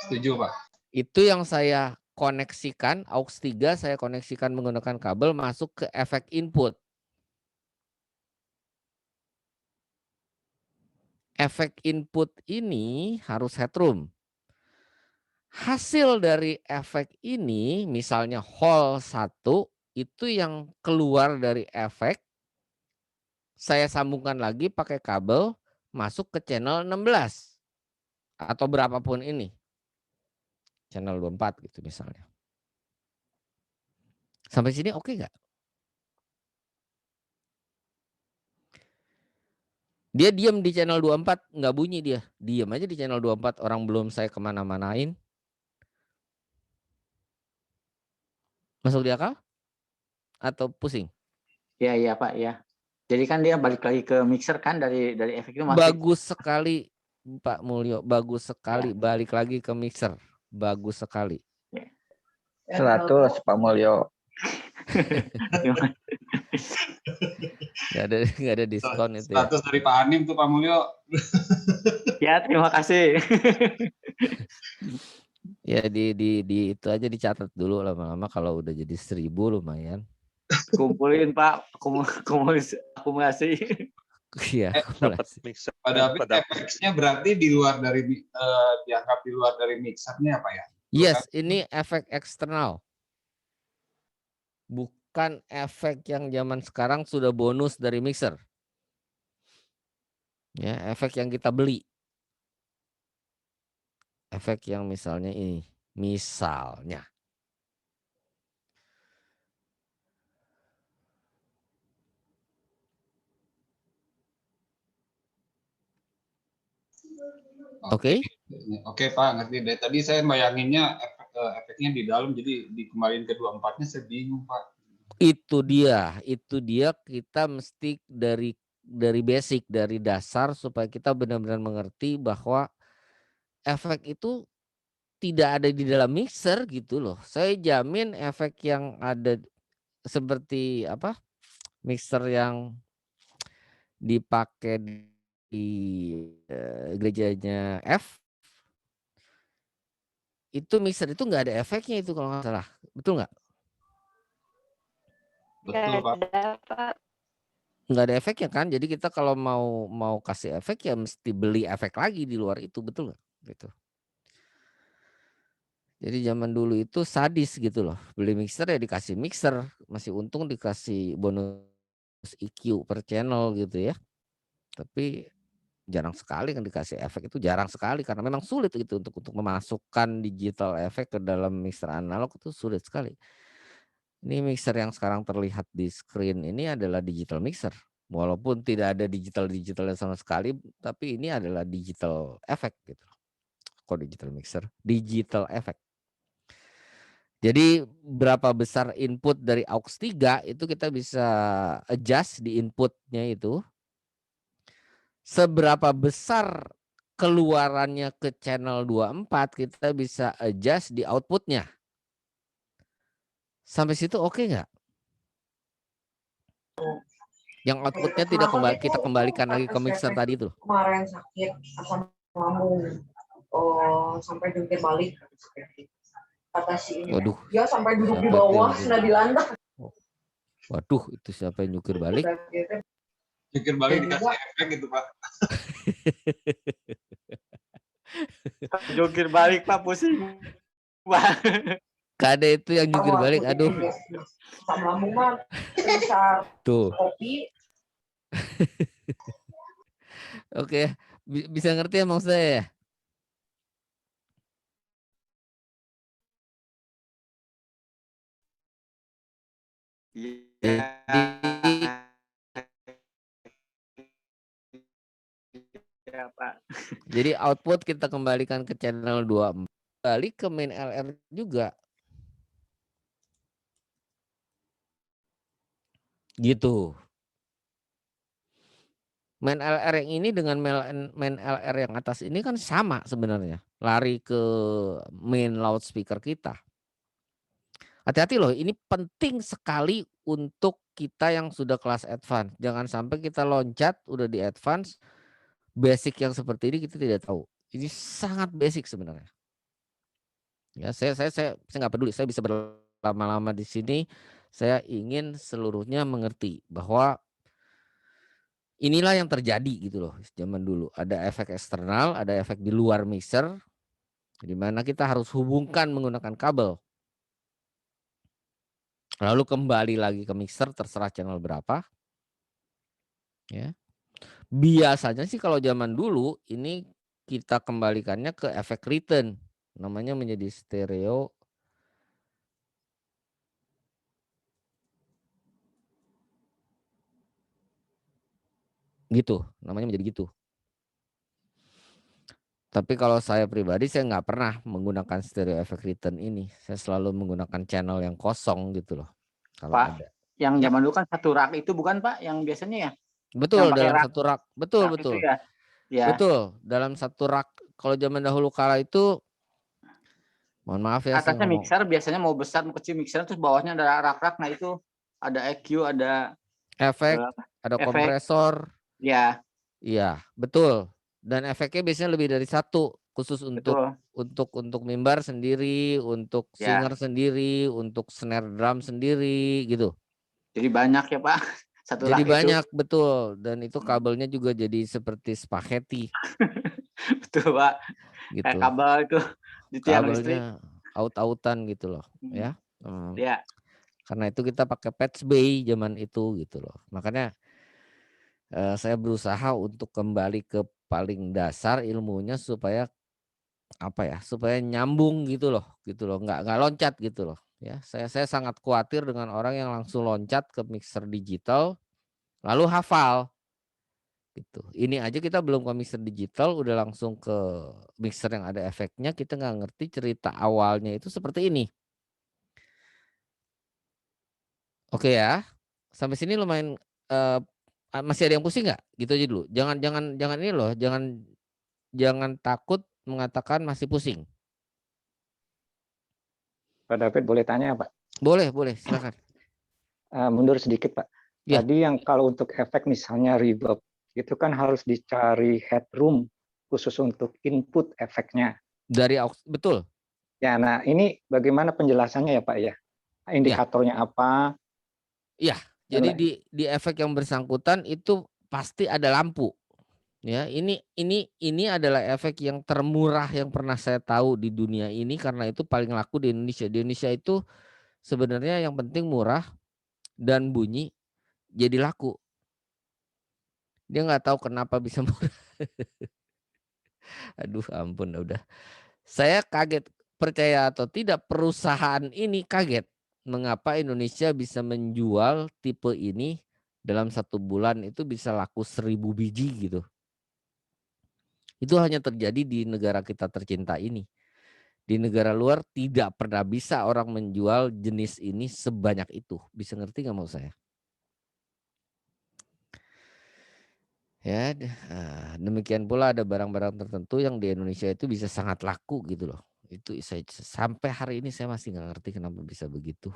Setuju Pak. Itu yang saya koneksikan, aux 3 saya koneksikan menggunakan kabel masuk ke efek input. efek input ini harus headroom. Hasil dari efek ini misalnya hole 1 itu yang keluar dari efek saya sambungkan lagi pakai kabel masuk ke channel 16 atau berapapun ini. Channel 24 gitu misalnya. Sampai sini oke nggak? Dia diam di channel 24, nggak bunyi dia. Diam aja di channel 24, orang belum saya kemana-manain. Masuk di akal? Atau pusing? Iya, iya Pak, ya. Jadi kan dia balik lagi ke mixer kan dari efek itu masih. Bagus sekali Pak Mulyo, bagus sekali. Balik lagi ke mixer. Bagus sekali. 100 Pak Mulyo. Nggak ada diskon itu ya. 100 dari Pak Anim tuh Pak Mulyo. Ya, terima kasih. Ya di itu aja dicatat dulu, lama-lama kalau udah jadi 1000 lumayan. Kumpulin Pak, akumulasi. Iya, Dapat mixer. Pada efeknya berarti di luar dari dianggap di luar dari mixernya apa ya? yes, ini efek eksternal. Bukan efek yang zaman sekarang sudah bonus dari mixer. Ya, efek yang kita beli. Efek yang misalnya ini, misalnya. Oke. Oke Pak, ngerti. Dari tadi saya bayanginnya efeknya di dalam, jadi dikembaliin ke 24-nya saya bingung Pak. Itu dia kita mesti dari basic, dari dasar supaya kita benar-benar mengerti bahwa efek itu tidak ada di dalam mixer gitu loh. Saya jamin efek yang ada seperti apa? Mixer yang dipakai di gerejanya F itu mixer itu nggak ada efeknya itu kalau nggak salah, betul nggak? Betul Pak. Nggak ada efeknya kan, jadi kita kalau mau kasih efek ya mesti beli efek lagi di luar itu, betul nggak? Gitu. Jadi zaman dulu itu sadis gitu loh, beli mixer ya dikasih mixer, masih untung dikasih bonus EQ per channel gitu ya. Tapi jarang sekali kan dikasih efek, itu jarang sekali karena memang sulit gitu untuk memasukkan digital efek ke dalam mixer analog, itu sulit sekali. Ini mixer yang sekarang terlihat di screen ini adalah digital mixer. Walaupun tidak ada digitalnya sama sekali, tapi ini adalah digital effect gitu. Kok digital mixer? Digital effect. Jadi berapa besar input dari aux 3 itu kita bisa adjust di inputnya itu. Seberapa besar keluarannya ke channel 24 kita bisa adjust di outputnya. Sampai situ oke nggak? Yang outputnya tidak kita kembalikan lagi ke mixer tadi itu. Kemarin sakit asam lambung, sampai jungkir balik. Kata si ini. Waduh. Dia sampai duduk di bawah, sudah di lantai. Waduh, itu siapa yang nyukir balik? Nyukir balik dikasih efek gitu Pak. Jungkir balik Pak, pusing. Wah. Kade itu yang nyukir balik, aduh. Asam lambung mah bisa tuh. kopi. Oke, bisa ngerti emang saya ya? Ya, Pak. Jadi output kita kembalikan ke channel 24, balik ke main LR juga. Gitu. Main LR yang ini dengan main LR yang atas ini kan sama sebenarnya. Lari ke main loudspeaker kita. Hati-hati loh, ini penting sekali untuk kita yang sudah kelas advance. Jangan sampai kita loncat udah di advance, basic yang seperti ini kita tidak tahu. Ini sangat basic sebenarnya. Ya, saya nggak peduli, saya bisa berlama-lama di sini. Saya ingin seluruhnya mengerti bahwa Inilah yang terjadi gitu loh zaman dulu. Ada efek eksternal, ada efek di luar mixer, di mana kita harus hubungkan menggunakan kabel. Lalu kembali lagi ke mixer, terserah channel berapa. Ya. Biasanya sih kalau zaman dulu ini kita kembalikannya ke efek return. Namanya menjadi stereo. Gitu, namanya menjadi gitu. Tapi kalau saya pribadi saya nggak pernah menggunakan stereo effect return ini. Saya selalu menggunakan channel yang kosong gitu loh. Kalau Pak, ada. yang Ya. zaman dulu kan satu rak itu bukan Pak, yang biasanya ya? Betul, Yang pakai dalam rak, satu rak. Betul, rak betul. itu ya? Ya, Betul, dalam satu rak. Kalau zaman dahulu kala itu, mohon maaf ya saya atasnya ngomong. mixer, biasanya mau besar, mau kecil mixer, terus bawahnya ada rak-rak. Nah itu ada EQ, ada Efek, ada efek. kompresor. Ya, Iya, betul. Dan efeknya biasanya lebih dari satu, khusus betul. untuk mimbar sendiri, untuk Ya. singer sendiri, untuk snare drum sendiri gitu. Jadi banyak ya Pak. Satu Jadi rak banyak, itu. betul. Dan itu kabelnya juga jadi seperti spaghetti Betul Pak. Kayak gitu. kabel itu di tiang listrik. Kabelnya aut-autan gitu loh, ya. Ya. Karena itu kita pakai patch bay zaman itu gitu loh. Makanya saya berusaha untuk kembali ke paling dasar ilmunya supaya apa ya? Supaya nyambung gitu loh, nggak loncat gitu loh. Ya, saya sangat khawatir dengan orang yang langsung loncat ke mixer digital lalu hafal. Gitu. Ini aja kita belum ke mixer digital udah langsung ke mixer yang ada efeknya, kita nggak ngerti cerita awalnya itu seperti ini. Oke ya, sampai sini lumayan masih ada yang pusing nggak? Gitu aja dulu. Jangan ini loh, jangan takut mengatakan masih pusing. Pak David boleh tanya Pak? Boleh, silakan. Mundur sedikit Pak. Ya. Tadi yang kalau untuk efek misalnya reverb, itu kan harus dicari headroom khusus untuk input efeknya. Betul. Ya, nah ini bagaimana penjelasannya ya Pak ya? Indikatornya apa? Iya, jadi di efek yang bersangkutan itu pasti ada lampu. Ya, ini adalah efek yang termurah yang pernah saya tahu di dunia ini karena itu paling laku di Indonesia. Di Indonesia itu sebenarnya yang penting murah dan bunyi jadi laku. Dia nggak tahu kenapa bisa murah. Aduh, ampun udah. Saya kaget, percaya atau tidak perusahaan ini kaget mengapa Indonesia bisa menjual tipe ini dalam 1 bulan itu bisa laku 1000 biji gitu. Itu hanya terjadi di negara kita tercinta ini. Di negara luar tidak pernah bisa orang menjual jenis ini sebanyak itu. Bisa ngerti nggak mau saya? Ya, demikian pula ada barang-barang tertentu yang di Indonesia itu bisa sangat laku gitu loh. Itu saya sampai hari ini saya masih nggak ngerti kenapa bisa begitu.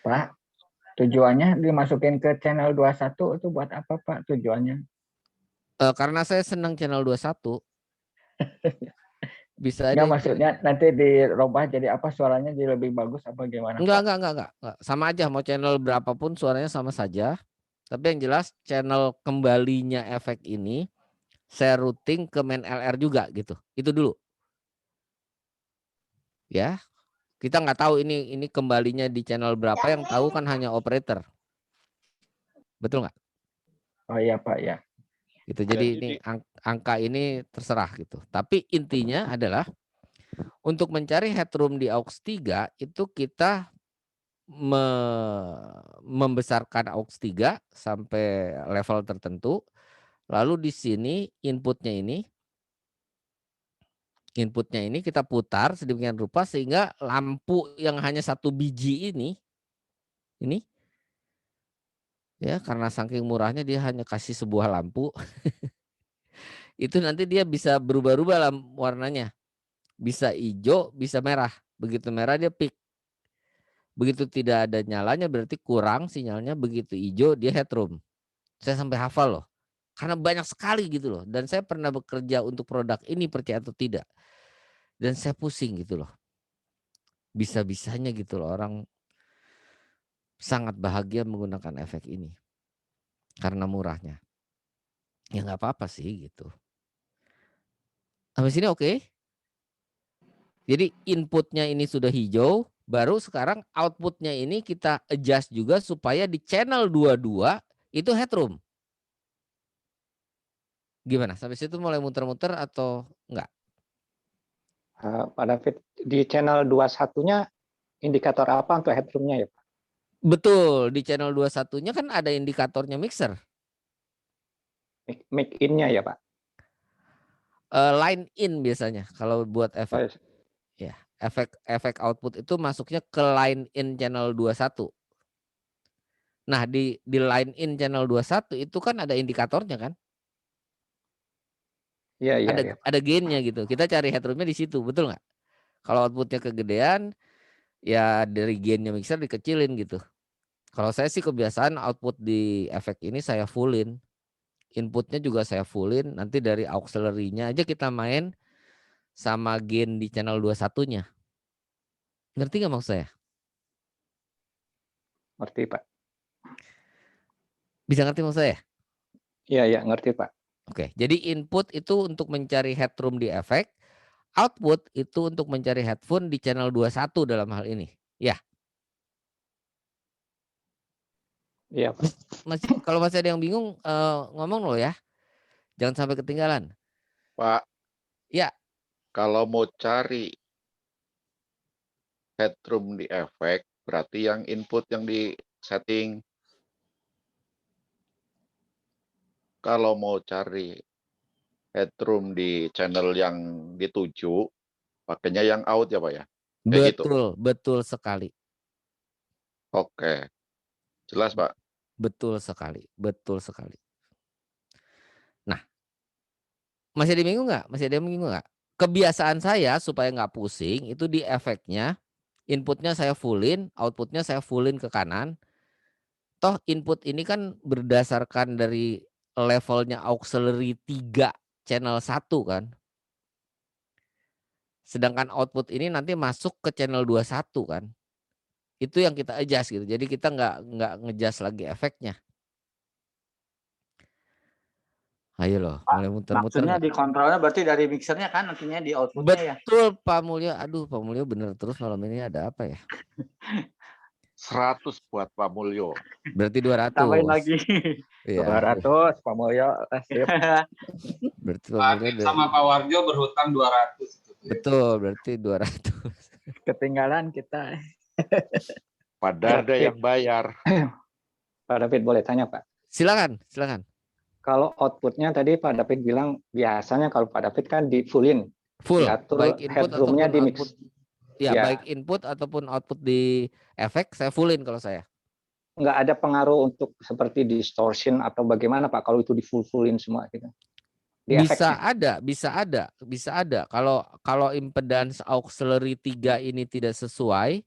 Pak, tujuannya dimasukin ke channel 21 itu buat apa Pak tujuannya? Karena saya senang channel 21. Bisa aja. Enggak, maksudnya nanti dirubah jadi apa, suaranya jadi lebih bagus apa gimana? Enggak. Sama aja mau channel berapapun suaranya sama saja. Tapi yang jelas channel kembalinya efek ini saya routing ke main LR juga gitu. Itu dulu. Ya. Kita nggak tahu ini kembalinya di channel berapa, yang tahu kan hanya operator. Betul nggak? Oh iya Pak ya. Gitu. Jadi ini angka ini terserah gitu. Tapi intinya adalah untuk mencari headroom di aux 3 itu kita membesarkan aux 3 sampai level tertentu. Lalu di sini inputnya ini kita putar sedemikian rupa sehingga lampu yang hanya 1 biji ini ya, karena saking murahnya dia hanya kasih sebuah lampu. Itu nanti dia bisa berubah-ubah warnanya. Bisa hijau, bisa merah. Begitu merah dia peak. Begitu tidak ada nyalanya berarti kurang sinyalnya, begitu hijau dia headroom. Saya sampai hafal loh. Karena banyak sekali gitu loh. Dan saya pernah bekerja untuk produk ini, percaya atau tidak. Dan saya pusing gitu loh. Bisa-bisanya gitu loh orang sangat bahagia menggunakan efek ini. karena murahnya. Ya nggak apa-apa sih gitu. Sampai sini oke? Jadi inputnya ini sudah hijau, baru sekarang outputnya ini kita adjust juga supaya di channel 22 itu headroom. Gimana? Sampai situ mulai muter-muter atau enggak? Pak David, di channel 21-nya indikator apa untuk headroom-nya ya Pak? Betul, di channel 21-nya kan ada indikatornya mixer. Mic in-nya ya Pak? Line in biasanya kalau buat efek. Ya, efek output itu masuknya ke line in channel 21. Nah, di line in channel 21 itu kan ada indikatornya kan? Iya, iya, iya. Ada gainnya gitu. Kita cari headroomnya di situ, betul nggak? Kalau outputnya kegedean, ya dari gainnya mixer dikecilin gitu. Kalau saya sih kebiasaan output di efek ini saya fullin. Inputnya juga saya fullin. Nanti dari auxiliary-nya aja kita main sama gain di channel 21-nya. Ngerti nggak maksud saya? Ngerti Pak. Bisa ngerti maksud saya? Iya, iya, ngerti Pak. Oke, jadi input itu untuk mencari headroom di efek, output itu untuk mencari headphone di channel 21 dalam hal ini. Ya. Iya Pak. Kalau masih ada yang bingung ngomong loh ya. Jangan sampai ketinggalan. Pak. Ya. Kalau mau cari headroom di efek, berarti yang input yang di setting. Kalau mau cari headroom di channel yang dituju, pakainya yang out ya Pak ya? Kayak Betul, gitu. Betul sekali. Oke. Jelas Pak? Betul sekali, betul sekali. Nah, masih ada yang bingung nggak? Masih ada yang bingung nggak? Kebiasaan saya supaya nggak pusing itu di efeknya, inputnya saya fullin, outputnya saya fullin ke kanan. Toh input ini kan berdasarkan dari levelnya auxiliary 3 channel 1 kan. Sedangkan output ini nanti masuk ke channel 21 kan. Itu yang kita adjust gitu. Jadi kita nggak nge-adjust lagi efeknya. Ayo loh, mulai muter-muter. Maksudnya di kontrolnya berarti dari mixernya kan nantinya di outputnya ya? Betul Pak Mulyo. Aduh Pak Mulyo bener terus malam ini ada apa ya? 100 buat Pak Mulyo. Berarti 200. Tambahin lagi. Iya. 200 Pak Mulyo. Berarti Pak Pak Mulyo Atip sama Pak Warjo berhutang 200. Betul, berarti 200. Ketinggalan kita. Pada ada yang bayar. Pak David boleh tanya Pak? Silakan, silakan. Kalau outputnya tadi Pak David bilang biasanya kalau Pak David kan di fullin. Full, diatur baik input headroom-nya ataupun di mix. output. Ya, baik input ataupun output di efek saya fullin kalau saya. Nggak ada pengaruh untuk seperti distortion atau bagaimana Pak kalau itu di fullin semua gitu? Di Bisa efeknya. bisa ada. Kalau impedance auxiliary 3 ini tidak sesuai,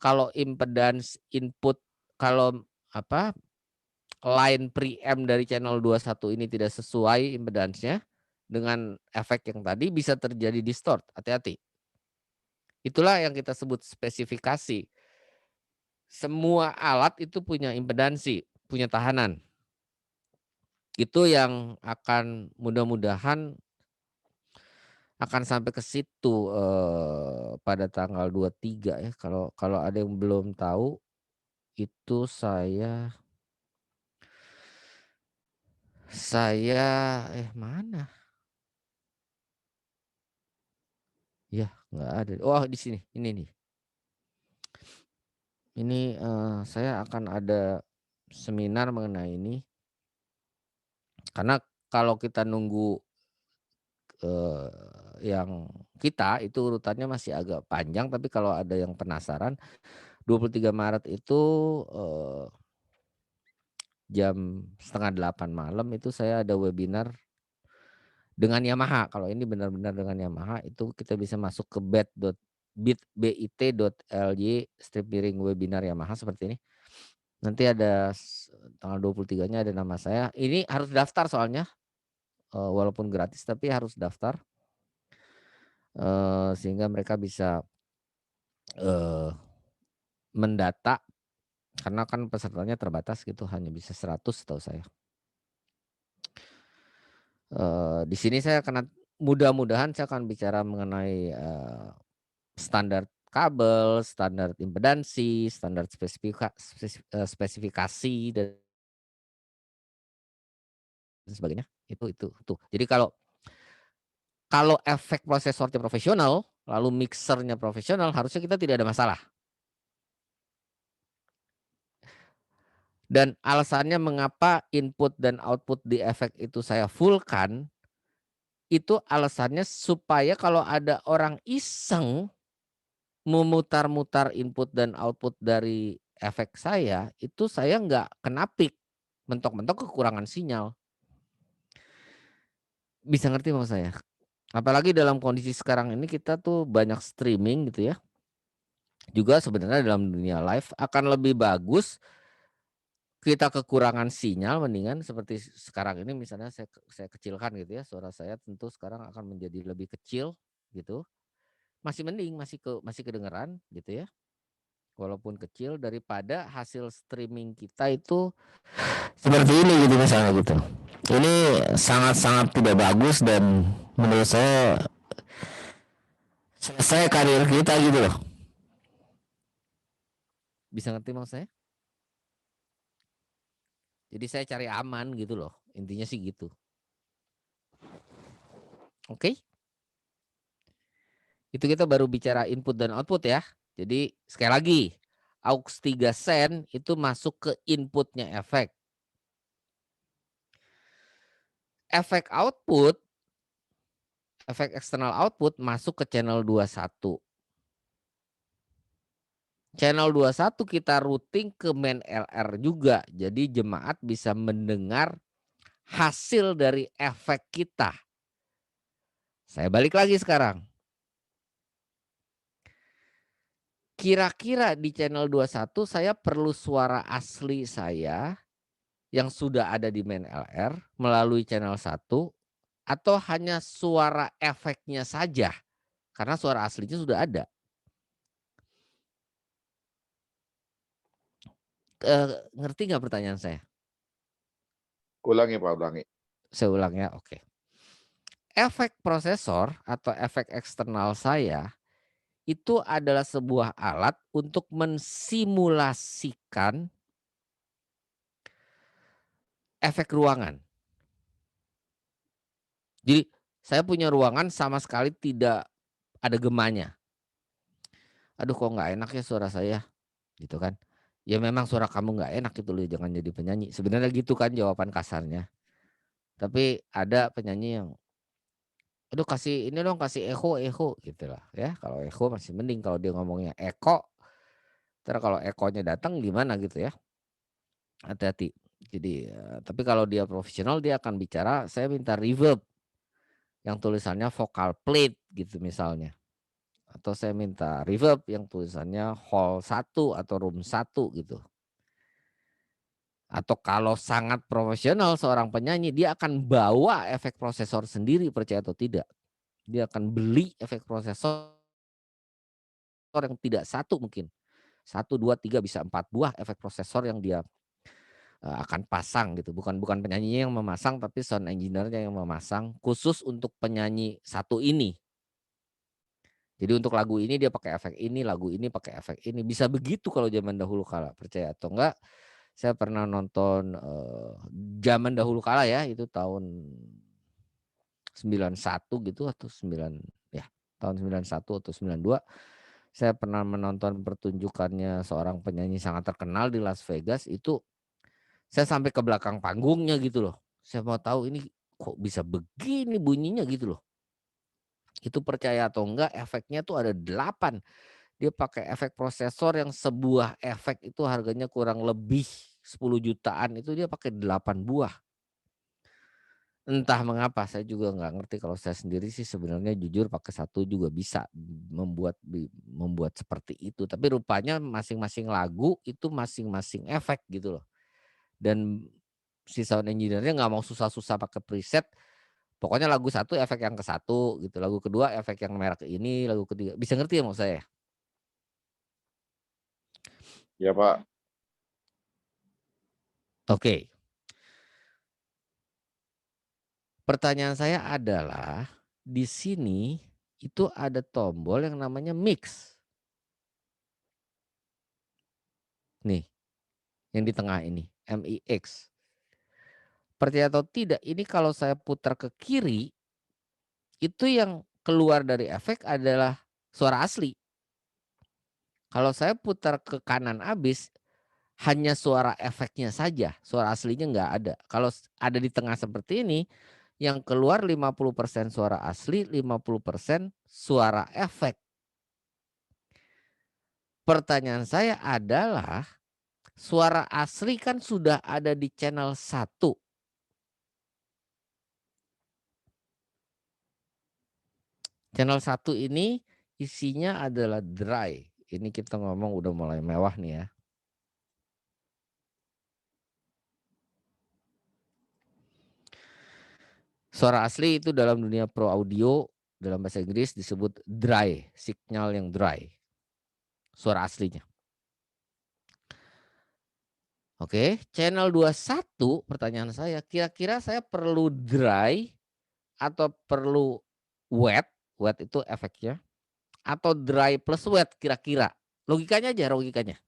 kalau impedance input kalau line preamp dari channel 21 ini tidak sesuai impedance-nya dengan efek yang tadi bisa terjadi distort. Hati-hati. Itulah yang kita sebut spesifikasi. Semua alat itu punya impedansi, punya tahanan. Itu yang akan mudah-mudahan akan sampai ke situ pada tanggal 23 ya. Kalau ada yang belum tahu itu saya mana? Ya, nggak ada. Oh, di sini. Ini nih. Ini saya akan ada seminar mengenai ini. Karena kalau kita nunggu yang kita itu urutannya masih agak panjang, tapi kalau ada yang penasaran 23 Maret itu jam 7:30 malam itu saya ada webinar dengan Yamaha. Kalau ini benar-benar dengan Yamaha itu kita bisa masuk ke bit.ly/webinar Yamaha seperti ini. Nanti ada tanggal 23-nya ada nama saya. Ini harus daftar soalnya. Walaupun gratis tapi harus daftar. Sehingga mereka bisa mendata karena kan pesertanya terbatas gitu, hanya bisa 100 setahu saya. Di sini saya akan mudah-mudahan saya akan bicara mengenai standar kabel, standar impedansi, standar spesifikasi dan sebagainya. Itu tuh. Jadi kalau efek prosesornya profesional, lalu mixernya profesional, harusnya kita tidak ada masalah. Dan alasannya mengapa input dan output di efek itu saya fullkan, itu alasannya supaya kalau ada orang iseng memutar-mutar input dan output dari efek saya, itu saya nggak kena pik, mentok-mentok kekurangan sinyal. Bisa ngerti maksud saya? Apalagi dalam kondisi sekarang ini kita tuh banyak streaming gitu ya. Juga sebenarnya dalam dunia live akan lebih bagus kita kekurangan sinyal, mendingan seperti sekarang ini misalnya saya kecilkan gitu ya, suara saya tentu sekarang akan menjadi lebih kecil gitu. Masih mending, masih kedengeran gitu ya. Walaupun kecil daripada hasil streaming kita itu seperti ini gitu misalnya gitu. Ini sangat-sangat tidak bagus dan menurut saya selesai karir kita gitu loh. Bisa ngerti maksud saya? Jadi saya cari aman gitu loh. Intinya sih gitu. Oke? Itu kita baru bicara input dan output ya. Jadi sekali lagi, aux 3 sen itu masuk ke inputnya efek. Efek output, efek eksternal output masuk ke channel 21. Channel 21 kita routing ke main LR juga. Jadi jemaat bisa mendengar hasil dari efek kita. Saya balik lagi sekarang. Kira-kira di channel 21 saya perlu suara asli saya yang sudah ada di main LR melalui channel 1 atau hanya suara efeknya saja karena suara aslinya sudah ada. Ngerti nggak pertanyaan saya? Ulangi Pak, ulangi. Saya ulang ya, oke. Efek prosesor atau efek eksternal saya itu adalah sebuah alat untuk mensimulasikan efek ruangan. Jadi saya punya ruangan sama sekali tidak ada gemanya. Aduh kok nggak enak ya suara saya, gitu kan. Ya memang suara kamu nggak enak itu loh, jangan jadi penyanyi. Sebenarnya gitu kan jawaban kasarnya. Tapi ada penyanyi yang, aduh kasih ini dong, kasih echo gitu lah ya. Kalau echo masih mending, kalau dia ngomongnya eko, terus kalau ekonya datang gimana gitu ya. Hati-hati. Jadi tapi kalau dia profesional dia akan bicara, saya minta reverb yang tulisannya vocal plate gitu misalnya. Atau saya minta reverb yang tulisannya hall 1 atau room 1 gitu. Atau kalau sangat profesional seorang penyanyi, dia akan bawa efek prosesor sendiri, percaya atau tidak. Dia akan beli efek prosesor yang tidak satu mungkin. 1, 2, 3 bisa 4 buah efek prosesor yang dia akan pasang gitu. Bukan penyanyinya yang memasang, tapi sound engineer-nya yang memasang khusus untuk penyanyi satu ini. Jadi untuk lagu ini dia pakai efek ini, lagu ini pakai efek ini. Bisa begitu kalau zaman dahulu kala, percaya atau enggak. Saya pernah nonton zaman dahulu kala ya, itu tahun 91 gitu atau 9 ya, tahun 91 atau 92. Saya pernah menonton pertunjukannya seorang penyanyi sangat terkenal di Las Vegas itu. Saya sampai ke belakang panggungnya gitu loh. Saya mau tahu ini kok bisa begini bunyinya gitu loh. Itu percaya atau enggak efeknya tuh ada 8. Dia pakai efek prosesor yang sebuah efek itu harganya kurang lebih 10 jutaan, itu dia pakai 8 buah. Entah mengapa saya juga nggak ngerti, kalau saya sendiri sih sebenarnya jujur pakai 1 juga bisa membuat seperti itu. Tapi rupanya masing-masing lagu itu masing-masing efek gitu loh. Dan si sound engineer-nya nggak mau susah-susah pakai preset. Pokoknya lagu 1 efek yang ke 1 gitu, lagu kedua efek yang merah ke ini, lagu ketiga. Bisa ngerti ya maksud saya? Ya Pak. Oke. Pertanyaan saya adalah di sini itu ada tombol yang namanya mix. Nih, yang di tengah ini, MIX. Percaya atau tidak, ini kalau saya putar ke kiri, itu yang keluar dari efek adalah suara asli. Kalau saya putar ke kanan abis, hanya suara efeknya saja, suara aslinya nggak ada. Kalau ada di tengah seperti ini, yang keluar 50% suara asli, 50% suara efek. Pertanyaan saya adalah, suara asli kan sudah ada di channel 1. Channel 1 ini isinya adalah dry. Ini kita ngomong udah mulai mewah nih ya. Suara asli itu dalam dunia pro audio, dalam bahasa Inggris disebut dry, signal yang dry. Suara aslinya. Oke, channel 21 pertanyaan saya, kira-kira saya perlu dry atau perlu wet? Wet itu efeknya. Atau dry plus wet kira-kira. Logikanya aja, logikanya.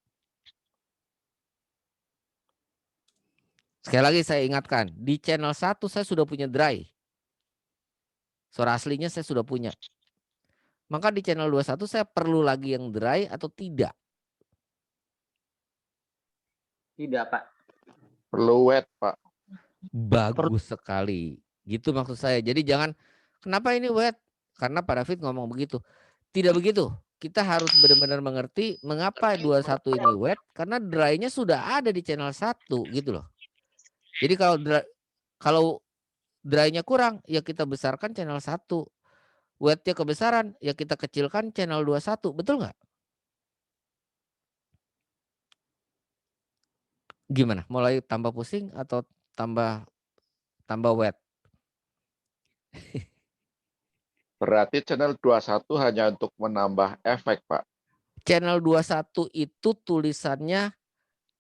Sekali lagi saya ingatkan, di channel 1 saya sudah punya dry. Suara aslinya saya sudah punya. Maka di channel 21 saya perlu lagi yang dry atau tidak? Tidak, Pak. Perlu wet, Pak. Bagus sekali. Gitu maksud saya. Jadi jangan, kenapa ini wet? Karena Pak David ngomong begitu. Tidak begitu. Kita harus benar-benar mengerti mengapa 21 ini wet. Karena dry-nya sudah ada di channel 1 gitu loh. Jadi kalau dry-nya kurang, ya kita besarkan channel 1. Wet-nya kebesaran, ya kita kecilkan channel 21. Betul nggak? Gimana? Mulai tambah pusing atau tambah wet? Berarti channel 21 hanya untuk menambah efek, Pak. Channel 21 itu tulisannya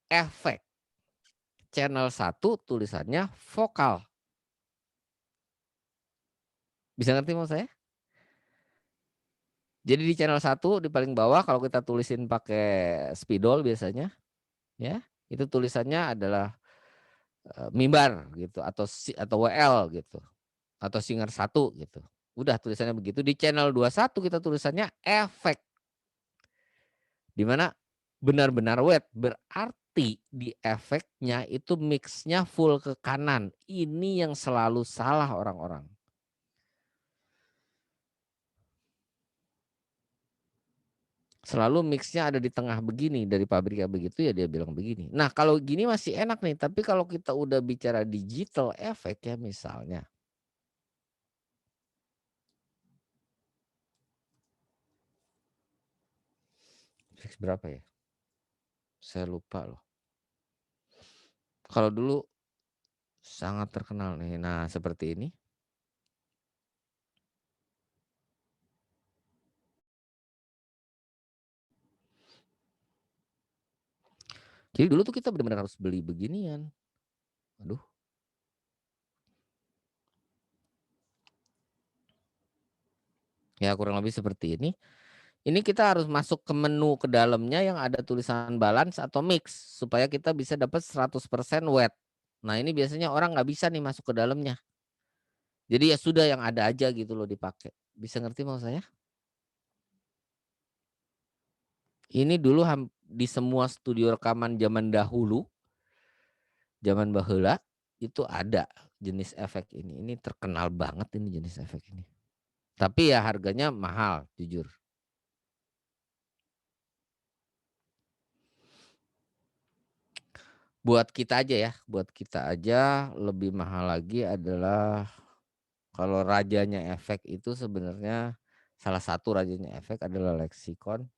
efek. Channel 1 tulisannya vokal. Bisa ngerti mau saya? Jadi di channel 1 di paling bawah kalau kita tulisin pakai spidol biasanya, ya, itu tulisannya adalah mimbar gitu atau WL gitu. Atau singer 1 gitu. Udah tulisannya begitu. Di channel 21 kita tulisannya efek. Di mana benar-benar wet, berarti di efeknya itu mixnya full ke kanan. Ini yang selalu salah orang-orang. Selalu mixnya ada di tengah begini, dari pabriknya begitu ya dia bilang begini. Nah kalau gini masih enak nih, tapi kalau kita udah bicara digital efek ya misalnya. Fix berapa ya? Saya lupa loh. Kalau dulu sangat terkenal nih. Nah seperti ini. Jadi dulu tuh kita benar-benar harus beli beginian. Aduh. Ya kurang lebih seperti ini. Ini kita harus masuk ke menu ke dalamnya yang ada tulisan balance atau mix. Supaya kita bisa dapat 100% wet. Nah ini biasanya orang nggak bisa nih masuk ke dalamnya. Jadi ya sudah yang ada aja gitu loh dipakai. Bisa ngerti mau saya? Ini dulu di semua studio rekaman zaman dahulu. Zaman baheula itu ada jenis efek ini. Ini terkenal banget ini jenis efek ini. Tapi ya harganya mahal jujur. Buat kita aja ya, buat kita aja lebih mahal lagi adalah kalau rajanya efek itu sebenarnya salah satu rajanya efek adalah Lexicon.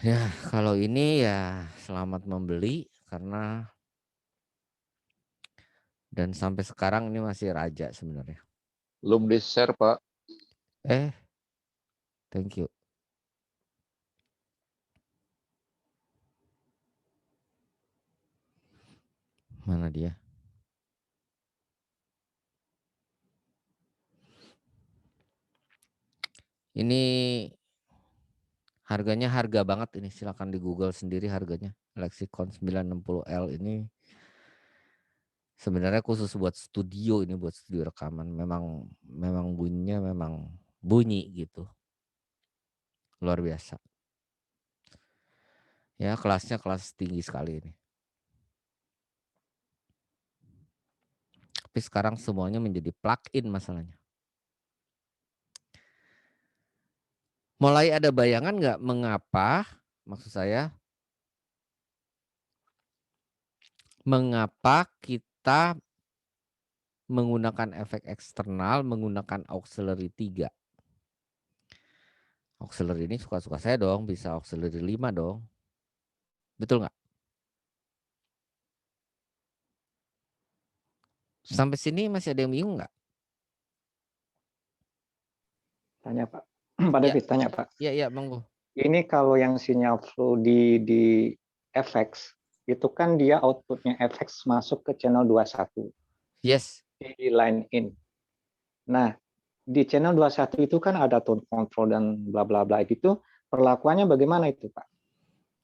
Ya kalau ini ya selamat membeli karena Dan sampai sekarang ini masih raja sebenarnya. Belum di-share, Pak. Thank you. Mana dia? Ini harganya harga banget ini. Silakan di Google sendiri harganya. Lexicon 960L ini sebenarnya khusus buat studio, ini buat studio rekaman. Memang bunyinya memang bunyi gitu. Luar biasa. Ya, kelasnya kelas tinggi sekali ini. Tapi sekarang semuanya menjadi plug-in masalahnya. Mulai ada bayangan nggak mengapa, maksud saya, mengapa kita menggunakan efek eksternal, menggunakan auxiliary 3. Auxiliary ini suka-suka saya dong, bisa auxiliary 5 dong. Betul nggak? Sampai sini masih ada yang bingung nggak? Tanya Pak. Pak David, tanya Pak. Iya, monggo. Ini kalau yang sinyal flow di FX, itu kan dia outputnya FX masuk ke channel 21. Yes. Di line in. Nah, di channel 21 itu kan ada tone control dan bla bla bla gitu. Perlakuannya bagaimana itu, Pak?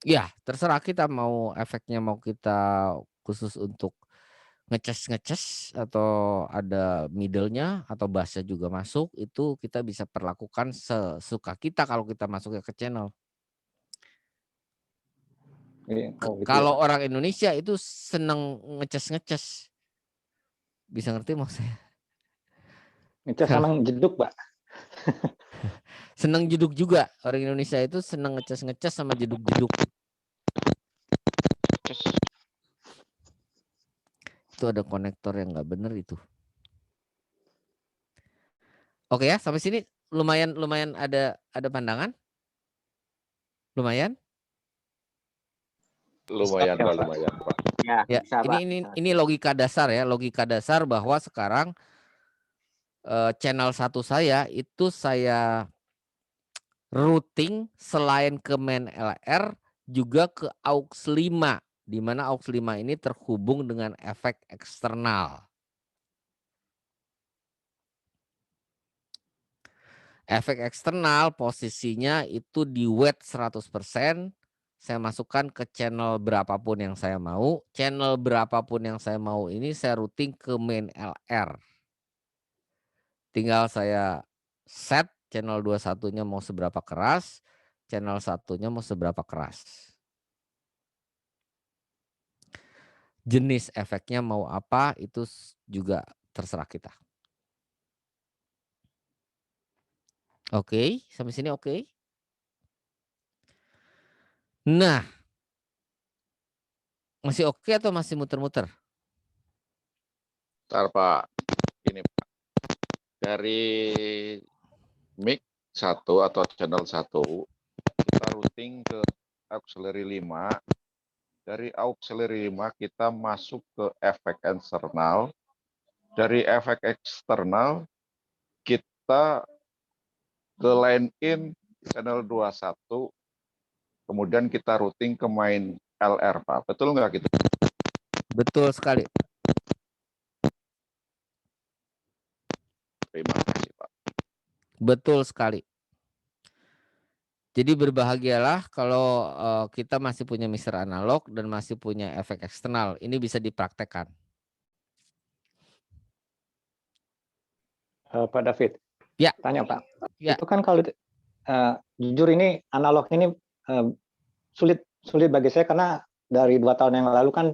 Ya, terserah kita mau efeknya mau kita khusus untuk ngeces atau ada middle-nya atau bassnya juga masuk, itu kita bisa perlakukan sesuka kita kalau kita masuk ke channel. Oh, gitu Kalau ya, orang Indonesia itu seneng ngeces. Bisa ngerti mau saya? Ngeces sama jeduk, Pak. Seneng jeduk juga. Orang Indonesia itu seneng ngeces sama jeduk-jeduk. Itu ada konektor yang nggak bener itu. Oke ya, sampai sini lumayan ada pandangan? Lumayan? Lumayan, Pak. Ya, bisa, Pak. ini logika dasar ya, logika dasar bahwa sekarang channel 1 saya itu saya routing selain ke main LR juga ke aux 5, di mana aux 5 ini terhubung dengan efek eksternal. Efek eksternal posisinya itu di weight 100%. Saya masukkan ke channel berapapun yang saya mau. Channel berapapun yang saya mau ini saya routing ke main LR. Tinggal saya set channel 21-nya mau seberapa keras, channel 1-nya mau seberapa keras. Jenis efeknya mau apa itu juga terserah kita. Oke, sampai sini oke. Nah, masih oke atau masih muter-muter? Ntar Pak, ini Pak. Dari mic 1 atau channel 1, kita routing ke auxiliary 5. Dari auxiliary 5 kita masuk ke efek eksternal. Dari efek eksternal kita ke line in channel 21, kemudian kita routing ke main LR, Pak. Betul nggak gitu? Betul sekali. Terima kasih, Pak. Betul sekali. Jadi berbahagialah kalau kita masih punya mixer analog dan masih punya efek eksternal. Ini bisa dipraktekkan. Pak David. Ya. Tanya Pak. Ya. Itu kan kalau jujur ini analog ini sulit bagi saya karena dari 2 tahun yang lalu kan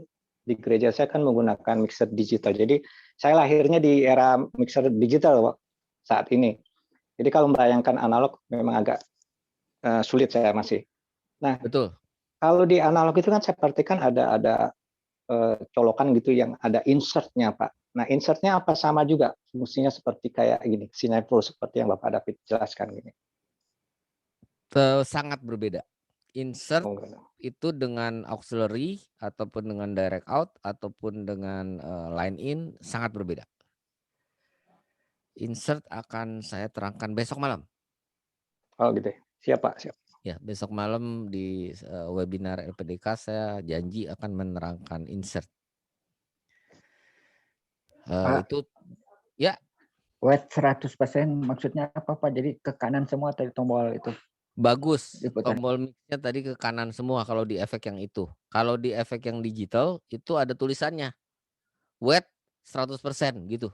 di gereja saya kan menggunakan mixer digital. Jadi saya lahirnya di era mixer digital saat ini. Jadi kalau membayangkan analog memang agak sulit saya masih. Nah, betul. Kalau di analog itu kan saya perhatikan ada colokan gitu yang ada insertnya, Pak. Nah, insertnya apa sama juga fungsinya seperti kayak gini, sinyal flow seperti yang Bapak David jelaskan gini. Sangat berbeda. Insert Oh, enggak. itu dengan auxiliary ataupun dengan direct out ataupun dengan line in sangat berbeda. Insert akan saya terangkan besok malam. Oh gitu ya. Siap Pak, siap. Ya, besok malam di webinar LPDK saya janji akan menerangkan insert. Pak, Itu ya wet 100% maksudnya apa Pak? Jadi ke kanan semua tadi tombol itu bagus. diputar. Tombol mixnya tadi ke kanan semua kalau di efek yang itu. Kalau di efek yang digital itu ada tulisannya wet 100% gitu.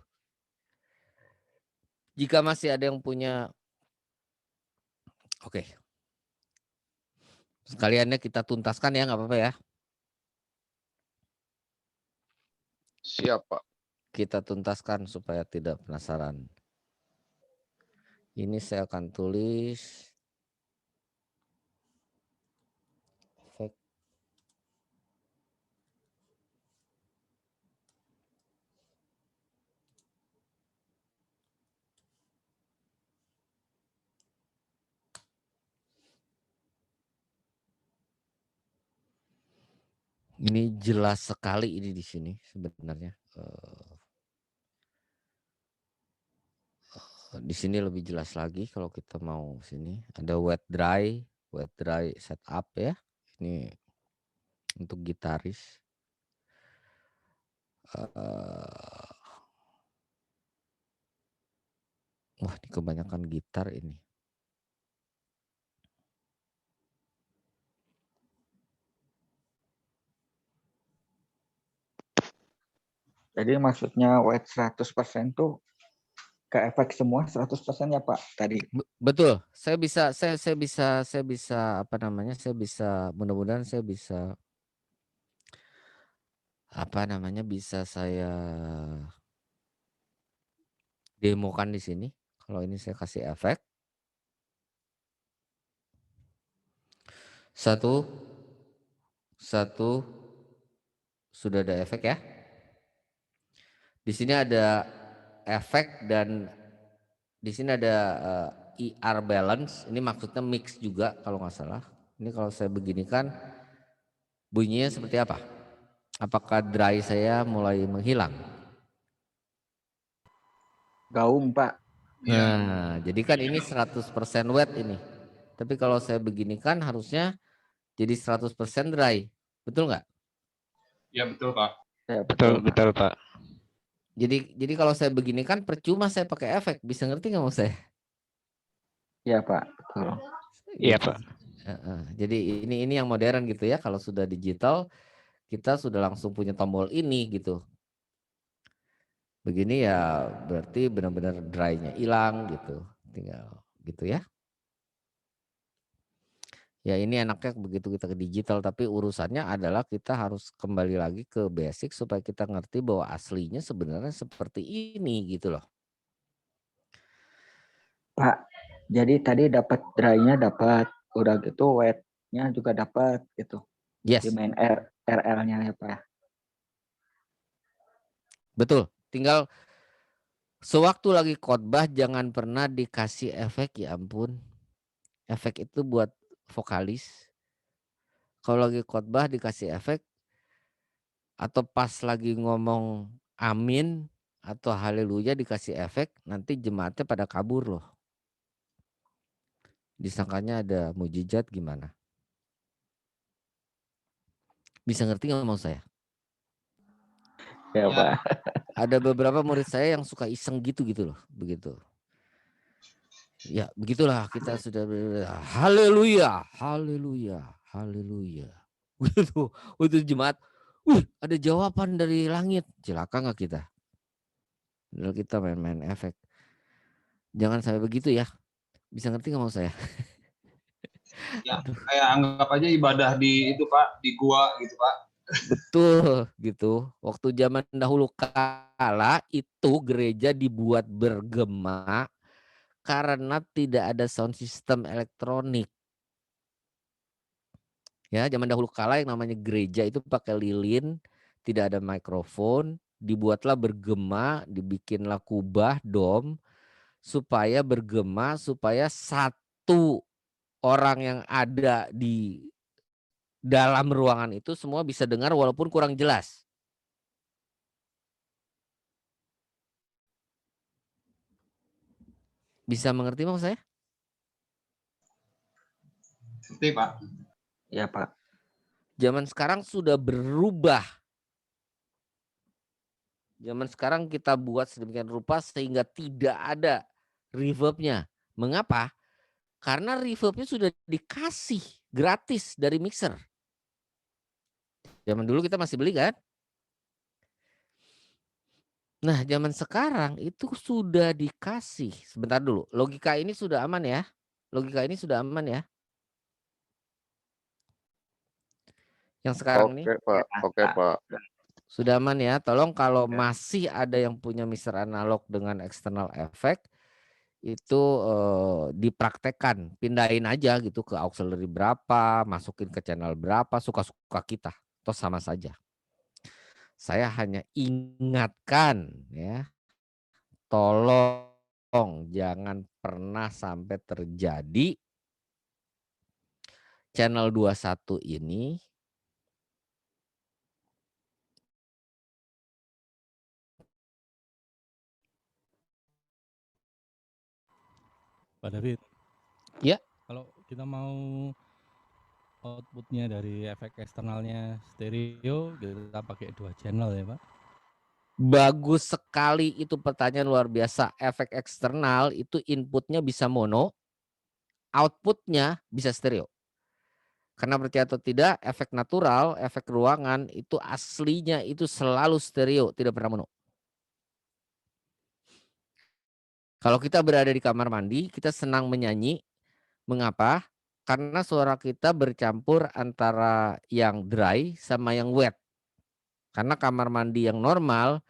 Jika masih ada yang punya, oke. Sekaliannya kita tuntaskan ya, nggak apa-apa ya. Siap, Pak. Kita tuntaskan supaya tidak penasaran. Ini saya akan tulis efek ini jelas sekali ini di sini sebenarnya. Di sini lebih jelas lagi kalau kita mau sini. Ada wet dry setup ya. Ini untuk gitaris. Wah, ini kebanyakan gitar ini. Jadi maksudnya wet 100% tuh ke efek semua 100% ya Pak tadi. Betul. Saya bisa apa namanya? Saya bisa mudah-mudahan saya bisa apa namanya? Bisa saya demokan di sini. Kalau ini saya kasih efek. Satu sudah ada efek ya. Di sini ada efek dan di sini ada ER balance. Ini maksudnya mix juga kalau nggak salah. Ini kalau saya beginikan bunyinya seperti apa? Apakah dry saya mulai menghilang? Gaung Pak. Nah, jadi kan ini 100% wet ini. Tapi kalau saya beginikan harusnya jadi 100% dry. Betul nggak? Ya betul Pak. Ya, Betul Pak. Jadi kalau saya beginikan percuma saya pakai efek. Bisa ngerti nggak mau saya? Iya Pak. Betul. Iya Gitu. Pak. Jadi ini yang modern gitu ya. Kalau sudah digital kita sudah langsung punya tombol ini gitu. Begini ya berarti benar-benar dry-nya hilang gitu. Tinggal gitu ya. Ya ini enaknya begitu kita ke digital, tapi urusannya adalah kita harus kembali lagi ke basic supaya kita ngerti bahwa aslinya sebenarnya seperti ini gitu loh. Pak, jadi tadi dapat dry-nya dapat, udah gitu wet-nya juga dapat gitu. Yes. Di main RL-nya ya Pak. Betul. Tinggal sewaktu lagi khotbah jangan pernah dikasih efek, ya ampun. Efek itu buat vokalis. Kalau lagi khotbah dikasih efek atau pas lagi ngomong amin atau haleluya dikasih efek, nanti jemaatnya pada kabur loh. Disangkanya ada mujizat gimana? Bisa ngerti nggak mau saya? Ya Pak. Ada beberapa murid saya yang suka iseng gitu loh, begitu. Ya begitulah kita sudah haleluya, haleluya, haleluya. Gitu, itu jemaat. Ada jawaban dari langit. Celaka nggak kita? Lalu kita main-main efek. Jangan sampai begitu ya. Bisa ngerti nggak mau saya? Ya, kayak anggap aja ibadah di itu Pak, di gua gitu Pak. Betul gitu. Waktu zaman dahulu kala itu gereja dibuat bergema karena tidak ada sound system elektronik. Ya, zaman dahulu kala yang namanya gereja itu pakai lilin, tidak ada mikrofon, dibuatlah bergema, dibikinlah kubah, dom, supaya bergema, supaya satu orang yang ada di dalam ruangan itu semua bisa dengar walaupun kurang jelas. Bisa mengerti maksud saya? Seperti Pak. Ya Pak. Zaman sekarang sudah berubah. Zaman sekarang kita buat sedemikian rupa sehingga tidak ada reverbnya. Mengapa? Karena reverbnya sudah dikasih gratis dari mixer. Zaman dulu kita masih beli kan? Nah, zaman sekarang itu sudah dikasih. Sebentar dulu, logika ini sudah aman ya? Logika ini sudah aman ya? Yang sekarang Oke nih Pak, oke Pak. sudah aman ya. Tolong kalau masih ada yang punya mixer analog dengan external effect itu dipraktekkan, pindahin aja gitu ke auxiliary berapa, masukin ke channel berapa, suka-suka kita, toh sama saja. Saya hanya ingatkan ya, tolong jangan pernah sampai terjadi channel 21 ini Pak David. Ya. Kalau kita mau outputnya dari efek eksternalnya stereo, kita pakai 2 channel ya Pak. Bagus sekali, itu pertanyaan luar biasa. Efek eksternal itu inputnya bisa mono, outputnya bisa stereo. Karena percaya atau tidak, efek natural, efek ruangan itu aslinya itu selalu stereo, tidak pernah mono. Kalau kita berada di kamar mandi, kita senang menyanyi. Mengapa? Karena suara kita bercampur antara yang dry sama yang wet. Karena kamar mandi yang normal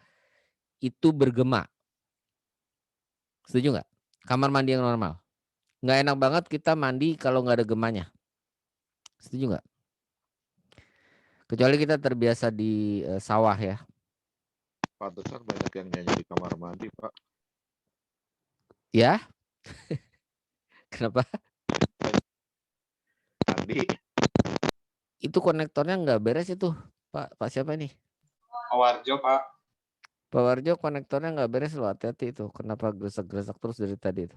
itu bergema. Setuju nggak? Kamar mandi yang normal. Nggak enak banget kita mandi kalau nggak ada gemanya. Setuju nggak? Kecuali kita terbiasa di sawah ya. Pantesan banyak yang nyanyi di kamar mandi Pak. Ya? Kenapa? Mandi. Itu konektornya nggak beres itu, Pak. Pak siapa nih? Pak Warjo Pak. Pak Warjo, konektornya nggak beres loh, hati-hati itu. Kenapa gresek-gresek terus dari tadi itu?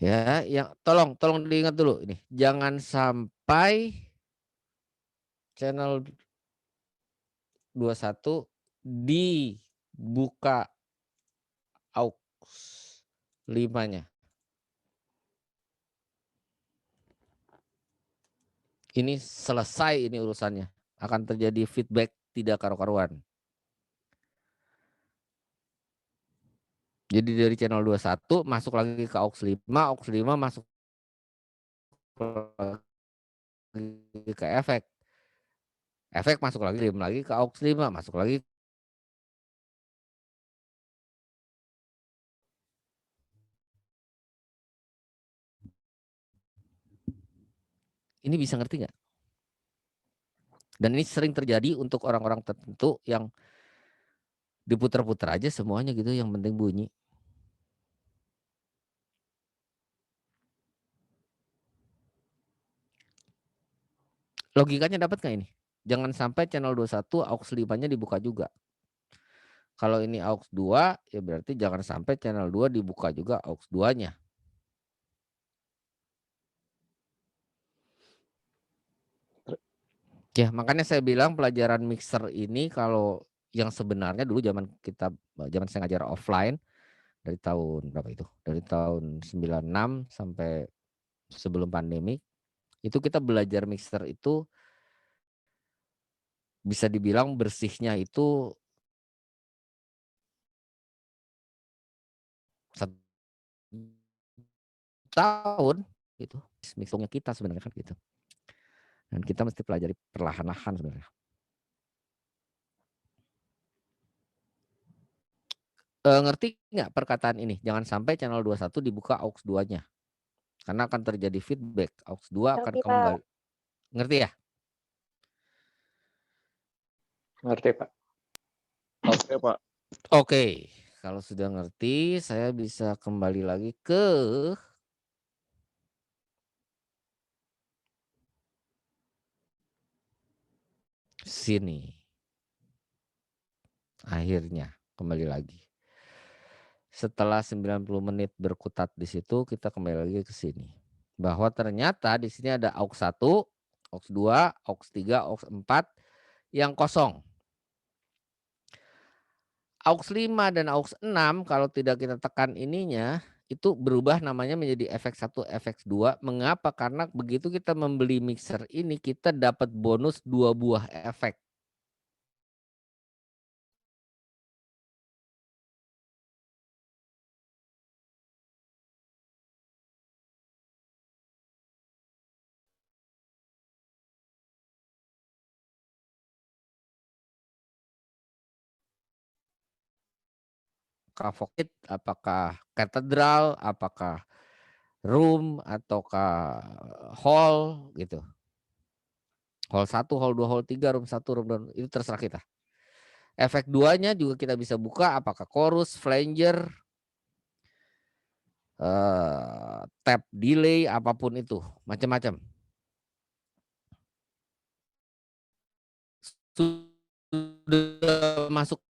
Ya, yang tolong diingat dulu ini. Jangan sampai channel 21 dibuka aux 5-nya. Ini selesai ini urusannya. Akan terjadi feedback tidak karu-karuan. Jadi dari channel 21 masuk lagi ke aux 5 masuk lagi ke efek. Efek masuk lagi ke aux 5, masuk lagi. Ini bisa ngerti nggak? Dan ini sering terjadi untuk orang-orang tertentu yang diputar-putar aja semuanya gitu, yang penting bunyi. Logikanya dapat nggak ini? Jangan sampai channel 21 aux 5-nya dibuka juga. Kalau ini aux 2 ya berarti jangan sampai channel 2 dibuka juga aux 2-nya. Ya, makanya saya bilang pelajaran mixer ini kalau yang sebenarnya dulu zaman saya ngajar offline dari tahun berapa itu? Dari tahun 96 sampai sebelum pandemi. Itu kita belajar mixer itu bisa dibilang bersihnya itu 1 tahun gitu. Mixingnya kita sebenarnya kan gitu. Dan kita mesti pelajari perlahan-lahan sebenarnya. Ngerti nggak perkataan ini? Jangan sampai channel 21 dibuka aux 2-nya. Karena akan terjadi feedback. Aux 2 akan Ngerti, kembali. Pak. Ngerti ya? Ngerti Pak. Oke, Pak. Oke, kalau sudah ngerti, saya bisa kembali lagi ke sini. Akhirnya kembali lagi. Setelah 90 menit berkutat di situ, kita kembali lagi ke sini. Bahwa ternyata di sini ada aux 1, aux 2, aux 3, aux 4 yang kosong. Aux 5 dan aux 6 kalau tidak kita tekan ininya itu berubah namanya menjadi efek 1, efek 2. Mengapa? Karena begitu kita membeli mixer ini kita dapat bonus 2 buah efek. Apakah Void, apakah katedral, apakah room, ataukah hall gitu. Hall 1, hall 2, hall 3, room 1, room 2, itu terserah kita. Efek 2-nya juga kita bisa buka apakah chorus, flanger, tap delay, apapun itu, macam-macam. Sudah masuk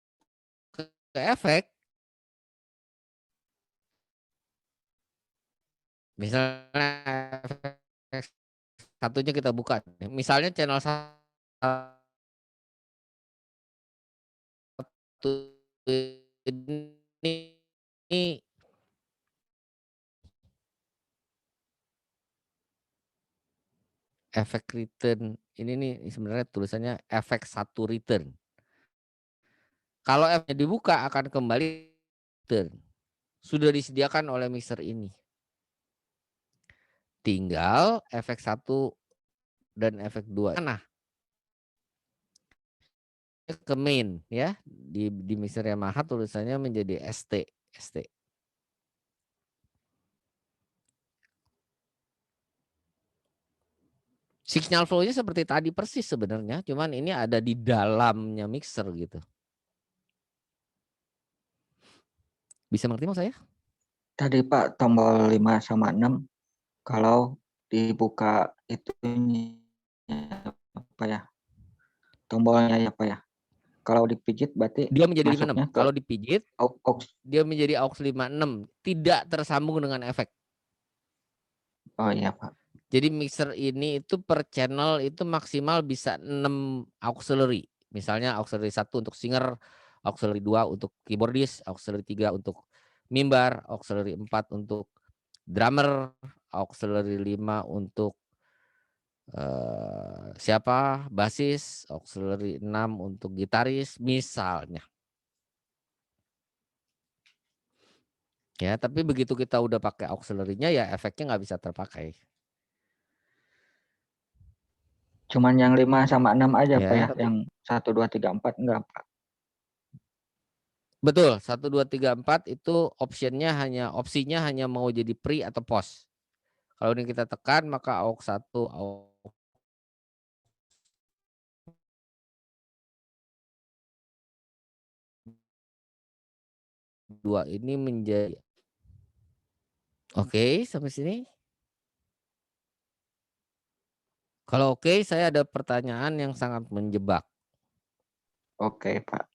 ke efek, misalnya efek satunya kita buka, misalnya channel 1 ini efek return, ini nih sebenarnya tulisannya efek 1 return. Kalau F-nya dibuka akan kembali return. Sudah disediakan oleh mixer ini. Tinggal efek 1 dan efek 2. Nah, ke main ya. Di mixer Yamaha tulisannya menjadi ST. Signal flow-nya seperti tadi persis sebenarnya, cuman ini ada di dalamnya mixer gitu. Bisa mengerti mau saya? Tadi Pak tombol 5 sama 6 kalau dibuka itu apa ya? Tombolnya ya Pak ya. Kalau dipijit berarti Dia menjadi 56. masuknya ke Kalau dipijit aux. dia menjadi aux 56, tidak tersambung dengan efek. Oh iya Pak. Jadi mixer ini itu per channel itu maksimal bisa 6 auxiliary. Misalnya auxiliary 1 untuk singer, auxiliary 2 untuk keyboardist, auxiliary 3 untuk mimbar, auxiliary 4 untuk drummer, auxiliary 5 untuk siapa? Basis, auxiliary 6 untuk gitaris misalnya. Ya, tapi begitu kita udah pakai auxiliary-nya ya efeknya nggak bisa terpakai. Cuman yang 5 sama 6 aja Ya, Pak ya, tapi yang 1, 2, 3, 4 enggak Pak. betul, 1, 2, 3, 4 itu opsinya hanya mau jadi pre atau post. Kalau ini kita tekan maka aux 1, aux 2 ini menjadi. Oke, sampai sini. Kalau oke, saya ada pertanyaan yang sangat menjebak. Oke Pak.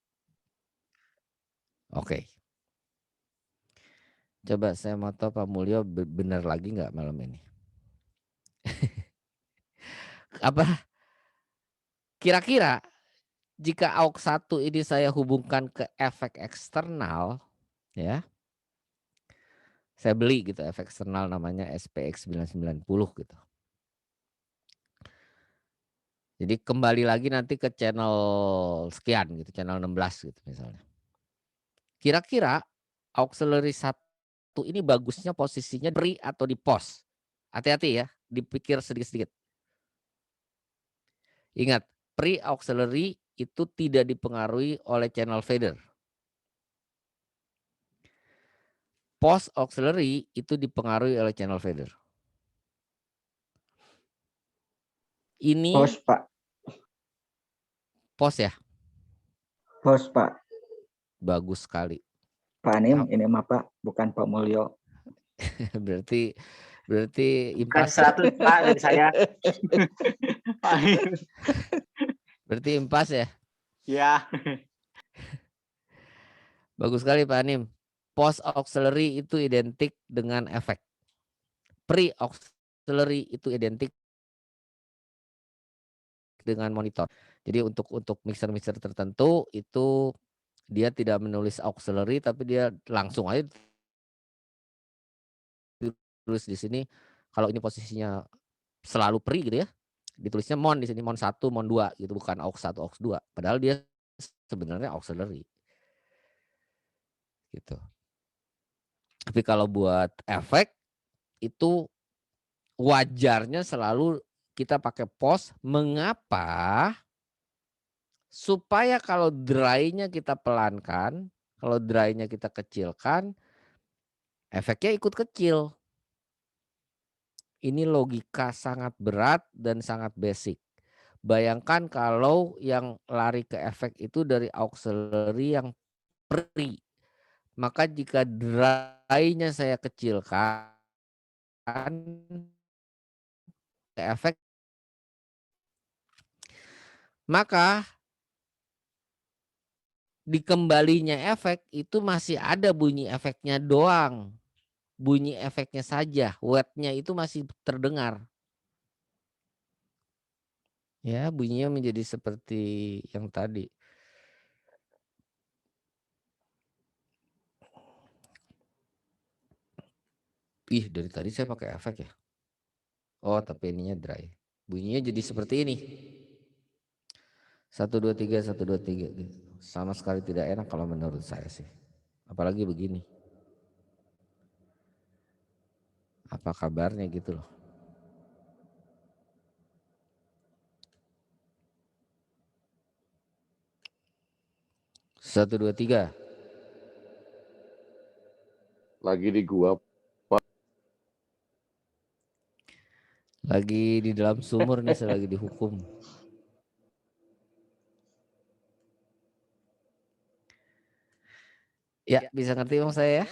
Oke. Coba saya mau tahu Pak Mulyo benar lagi nggak malam ini? Apa kira-kira jika aux 1 ini saya hubungkan ke efek eksternal, ya. Saya beli gitu efek eksternal namanya SPX 990 gitu. Jadi kembali lagi nanti ke channel sekian gitu, channel 16 gitu misalnya. Kira-kira auxiliary 1 ini bagusnya posisinya pre atau di post? Hati-hati ya, dipikir sedikit-sedikit. Ingat, pre auxiliary itu tidak dipengaruhi oleh channel fader. Post auxiliary itu dipengaruhi oleh channel fader. Ini Post Pak. post ya? Post Pak. Bagus sekali. Pak Anim, ini mah Pak, bukan Pak Mulyo. berarti Bukan impas. 100 Pak dari saya. Pak Anim. Berarti impas ya. Ya. Bagus sekali Pak Anim. Post auxiliary itu identik dengan efek. Pre auxiliary itu identik dengan monitor. Jadi untuk mixer-mixer tertentu itu dia tidak menulis auxiliary tapi dia langsung aja tulis di sini kalau ini posisinya selalu pre gitu ya. Ditulisnya mon di sini mon 1, mon 2 gitu, bukan aux 1, aux 2. Padahal dia sebenarnya auxiliary. Gitu. Tapi kalau buat efek itu wajarnya selalu kita pakai post. Mengapa? Supaya kalau dry-nya kita pelankan, kalau dry-nya kita kecilkan, efeknya ikut kecil. Ini logika sangat berat dan sangat basic. Bayangkan kalau yang lari ke efek itu dari auxiliary yang pre. Maka jika dry-nya saya kecilkan, ke efek, maka di kembalinya efek itu masih ada bunyi efeknya doang. Bunyi efeknya saja, wet-nya itu masih terdengar. Ya, bunyinya menjadi seperti yang tadi. Ih, dari tadi saya pakai efek ya. Oh, tapi ininya dry. Bunyinya jadi seperti ini. 1 2 3 1 2 3 gitu. Sama sekali tidak enak kalau menurut saya sih. Apalagi begini. Apa kabarnya gitu loh. Satu dua tiga. Lagi di gua, Pak. Lagi di dalam sumur nih, saya lagi dihukum. Ya, bisa ngerti bang saya ya?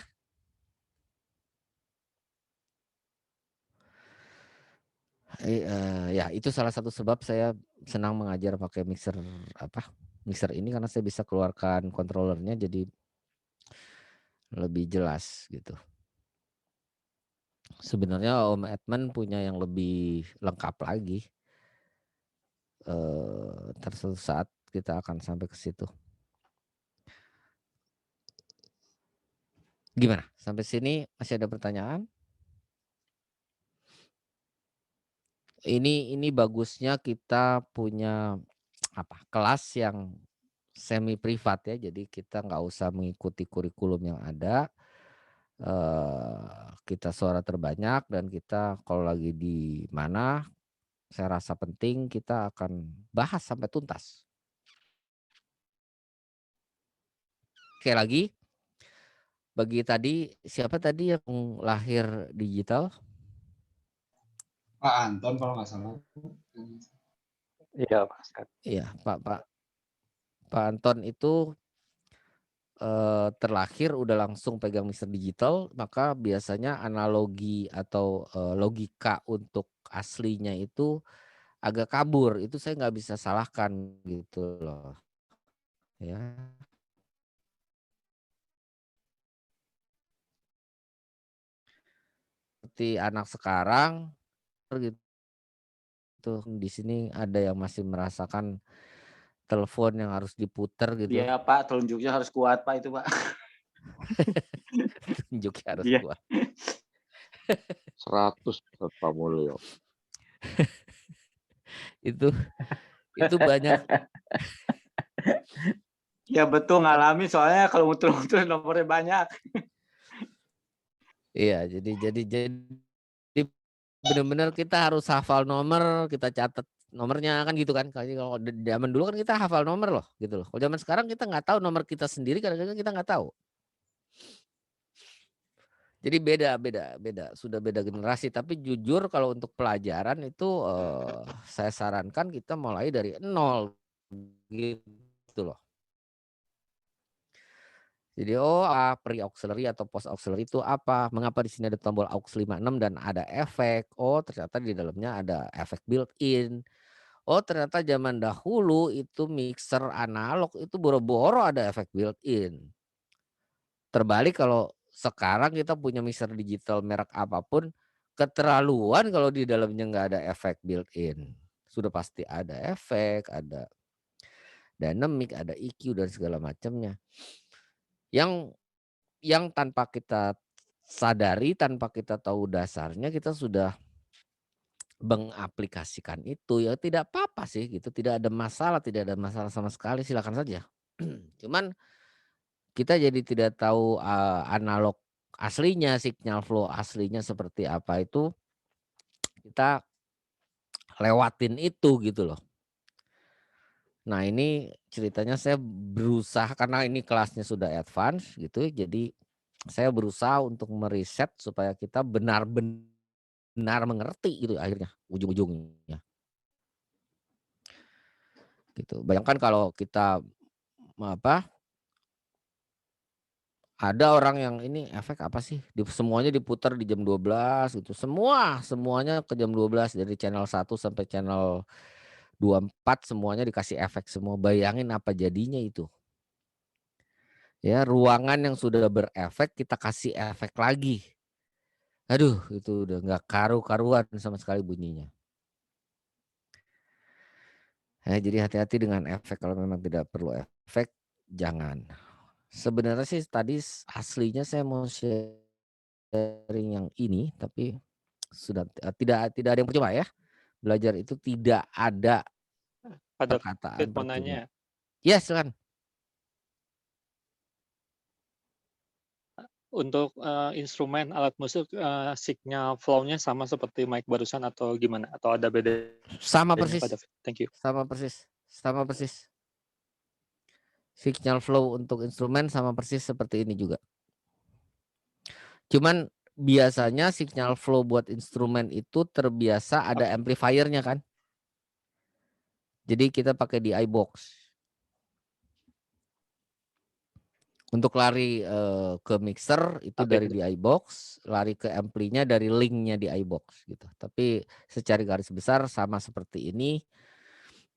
Ya itu salah satu sebab saya senang mengajar pakai mixer ini karena saya bisa keluarkan controllernya jadi lebih jelas gitu. Sebenarnya Om Edmund punya yang lebih lengkap lagi. Suatu saat kita akan sampai ke situ. Gimana? Sampai sini masih ada pertanyaan? Ini bagusnya kita punya kelas yang semi privat ya, jadi kita nggak usah mengikuti kurikulum yang ada. Kita suara terbanyak dan kita kalau lagi di mana saya rasa penting kita akan bahas sampai tuntas. Oke, lagi bagi tadi siapa tadi yang lahir digital? Pak Anton kalau nggak salah. Iya Pak. Iya Pak Anton itu terlahir udah langsung pegang mixer digital, maka biasanya analogi atau logika untuk aslinya itu agak kabur. Itu saya nggak bisa salahkan gitu loh. Ya. Seperti anak sekarang gitu. Di sini ada yang masih merasakan telepon yang harus diputer gitu. Iya Pak, telunjuknya harus kuat Pak itu Pak. Telunjuknya harus Iya. kuat. 100% Pak Mulyo. itu banyak. Ya betul ngalami soalnya kalau muter-muter nomornya banyak. Iya, jadi benar-benar kita harus hafal nomor, kita catat nomornya kan gitu kan. Kalau zaman dulu kan kita hafal nomor loh gitu loh. Kalau zaman sekarang kita nggak tahu nomor kita sendiri, kadang-kadang kita nggak tahu. Jadi beda. Sudah beda generasi. Tapi jujur kalau untuk pelajaran itu saya sarankan kita mulai dari nol gitu loh. Jadi pre-auxiliary atau post-auxiliary itu apa? Mengapa di sini ada tombol aux 56 dan ada efek? Oh, ternyata di dalamnya ada efek built-in. Oh, ternyata zaman dahulu itu mixer analog itu boro-boro ada efek built-in. Terbalik kalau sekarang kita punya mixer digital merek apapun, keterlaluan kalau di dalamnya nggak ada efek built-in. Sudah pasti ada efek, ada dynamic, ada EQ dan segala macamnya. Yang tanpa kita sadari, tanpa kita tahu dasarnya, kita sudah mengaplikasikan itu. Ya tidak apa-apa sih gitu, tidak ada masalah sama sekali, silakan saja. Cuman kita jadi tidak tahu analog aslinya, signal flow aslinya seperti apa, itu kita lewatin itu gitu loh. Nah, ini ceritanya saya berusaha karena ini kelasnya sudah advance gitu, jadi saya berusaha untuk meriset supaya kita benar-benar mengerti gitu akhirnya ujung-ujungnya. Gitu. Bayangkan kalau kita ada orang yang ini efek apa sih? Semuanya diputar di jam 12 gitu. Semuanya ke jam 12 dari channel 1 sampai channel 24 semuanya dikasih efek semua. Bayangin apa jadinya itu. Ya, ruangan yang sudah berefek kita kasih efek lagi. Aduh, itu udah nggak karu-karuan sama sekali bunyinya. Jadi hati-hati dengan efek, kalau memang tidak perlu efek jangan. Sebenarnya sih tadi aslinya saya mau sharing yang ini, tapi sudah tidak ada yang percuma ya. Belajar itu tidak ada Ada perkataan mau percuma. nanya. Ya, silakan. Untuk instrumen alat musik signal flow-nya sama seperti mic barusan atau gimana? Atau ada bedanya? Sama persis. Pak David? Thank you. Sama persis. Signal flow untuk instrumen sama persis seperti ini juga. Cuman biasanya signal flow buat instrumen itu terbiasa ada amplifiernya kan. Jadi kita pakai di iBox. Untuk lari ke mixer itu dari di iBox, lari ke ampli-nya dari link-nya di iBox gitu. Tapi secara garis besar sama seperti ini.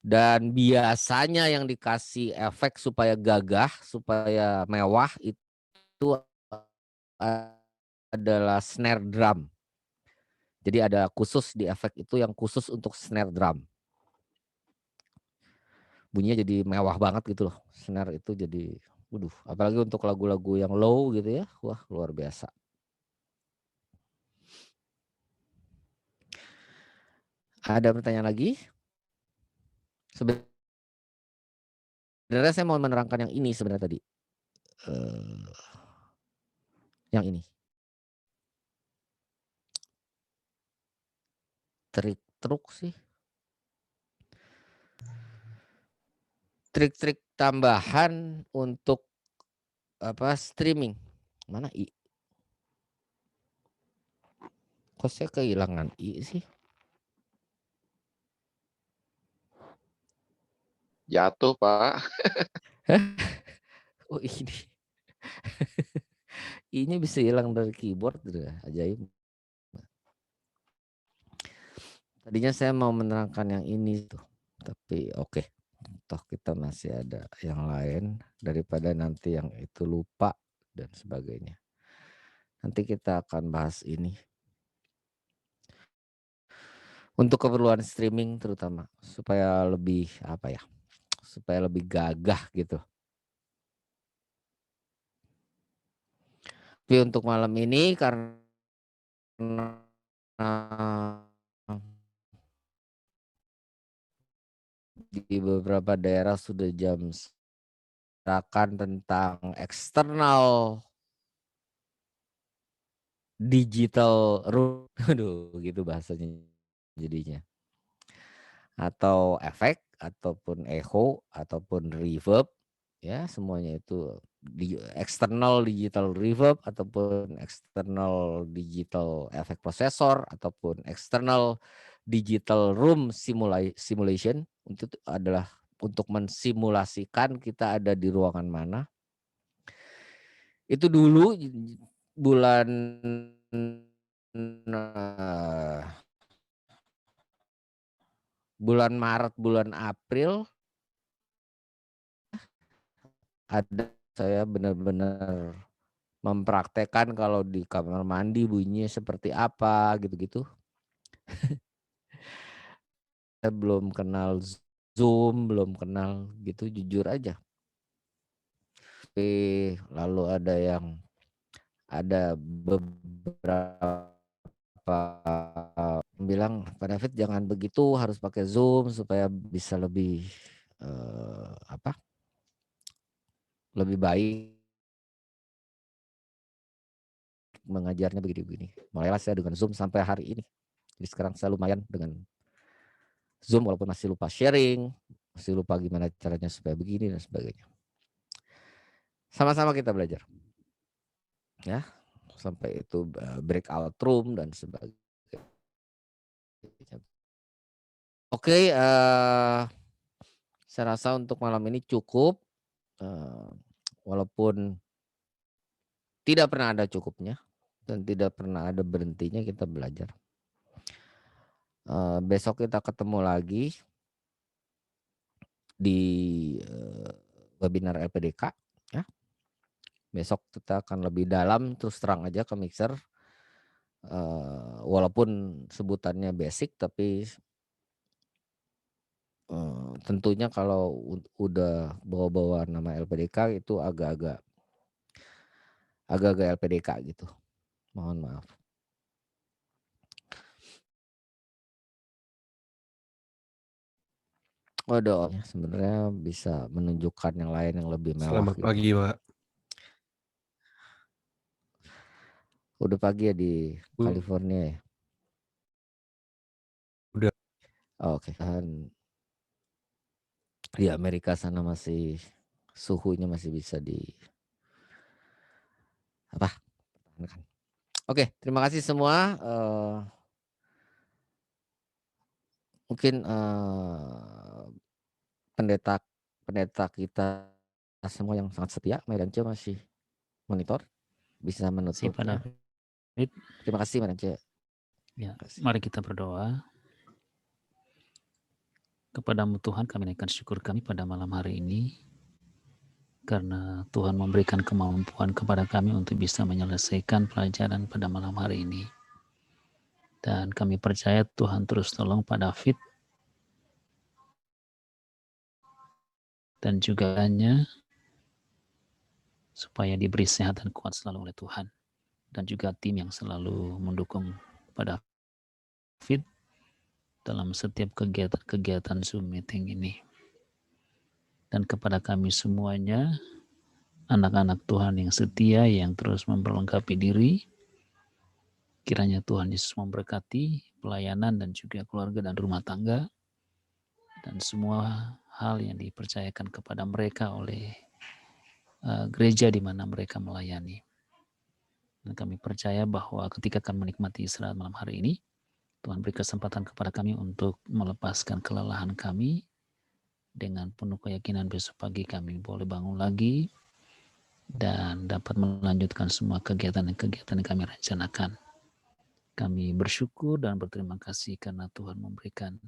Dan biasanya yang dikasih efek supaya gagah, supaya mewah itu adalah snare drum. Jadi ada khusus di efek itu yang khusus untuk snare drum. Bunyinya jadi mewah banget gitu loh. Snare itu jadi, apalagi untuk lagu-lagu yang low gitu ya. Wah, luar biasa. Ada pertanyaan lagi? Sebenarnya saya mau menerangkan yang ini sebenarnya tadi. Yang ini. Trik-truk sih. Trik-trik tambahan untuk streaming. Mana I? Kok saya kehilangan I sih? Jatuh, Pak. Oh, ini. I-nya bisa hilang dari keyboard, ajaib. Tadinya saya mau menerangkan yang ini tuh, tapi oke. Toh kita masih ada yang lain daripada nanti yang itu lupa dan sebagainya. Nanti kita akan bahas ini. Untuk keperluan streaming terutama supaya lebih supaya lebih gagah gitu. Tapi untuk malam ini karena di beberapa daerah sudah jam tentang eksternal digital room, gitu bahasanya jadinya. Atau efek ataupun echo ataupun reverb, ya semuanya itu di eksternal digital reverb ataupun eksternal digital efek prosesor ataupun eksternal digital room simulation, itu adalah untuk mensimulasikan kita ada di ruangan mana. Itu dulu bulan bulan Maret, bulan April ada saya benar-benar mempraktekkan kalau di kamar mandi bunyinya seperti apa gitu-gitu. Saya belum kenal Zoom, belum kenal gitu, jujur aja. Lalu ada beberapa bilang, Pak David jangan begitu, harus pakai Zoom supaya bisa lebih lebih baik mengajarnya begini-begini. Mulailah saya dengan Zoom sampai hari ini. Jadi sekarang saya lumayan dengan Zoom walaupun masih lupa sharing, masih lupa gimana caranya supaya begini dan sebagainya. Sama-sama kita belajar. Ya, sampai itu breakout room dan sebagainya. Oke, saya rasa untuk malam ini cukup. Walaupun tidak pernah ada cukupnya dan tidak pernah ada berhentinya kita belajar. Besok kita ketemu lagi di webinar LPDK. Ya. Besok kita akan lebih dalam, terus terang aja ke mixer. Walaupun sebutannya basic, tapi tentunya kalau udah bawa-bawa nama LPDK itu agak-agak LPDK gitu. Mohon maaf. Waduh, sebenarnya bisa menunjukkan yang lain yang lebih mewah. Selamat gitu. pagi, Pak. Udah pagi ya di California ya? Udah. Oke. Dan di Amerika sana masih suhunya masih bisa pertahankan. Oke, terima kasih semua. Mungkin pendeta kita semua yang sangat setia, Madance masih monitor, bisa menutupnya. Terima kasih Madance. Ya, mari kita berdoa. Kepadamu Tuhan kami naikkan syukur kami pada malam hari ini, karena Tuhan memberikan kemampuan kepada kami untuk bisa menyelesaikan pelajaran pada malam hari ini. Dan kami percaya Tuhan terus tolong Pak David dan juga hanya supaya diberi sehat dan kuat selalu oleh Tuhan. Dan juga tim yang selalu mendukung Pak David dalam setiap kegiatan Zoom meeting ini. Dan kepada kami semuanya, anak-anak Tuhan yang setia, yang terus memperlengkapi diri, kiranya Tuhan Yesus memberkati pelayanan dan juga keluarga dan rumah tangga, dan semua hal yang dipercayakan kepada mereka oleh gereja di mana mereka melayani. Dan kami percaya bahwa ketika kami menikmati istirahat malam hari ini, Tuhan beri kesempatan kepada kami untuk melepaskan kelelahan kami. Dengan penuh keyakinan besok pagi kami boleh bangun lagi dan dapat melanjutkan semua kegiatan-kegiatan yang kami rencanakan. Kami bersyukur dan berterima kasih karena Tuhan memberikan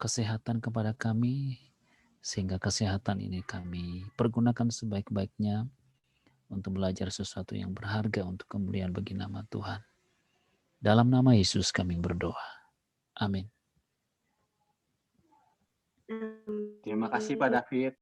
kesehatan kepada kami, sehingga kesehatan ini kami pergunakan sebaik-baiknya untuk belajar sesuatu yang berharga untuk kemuliaan bagi nama Tuhan. Dalam nama Yesus kami berdoa. Amin. Terima kasih Pak David.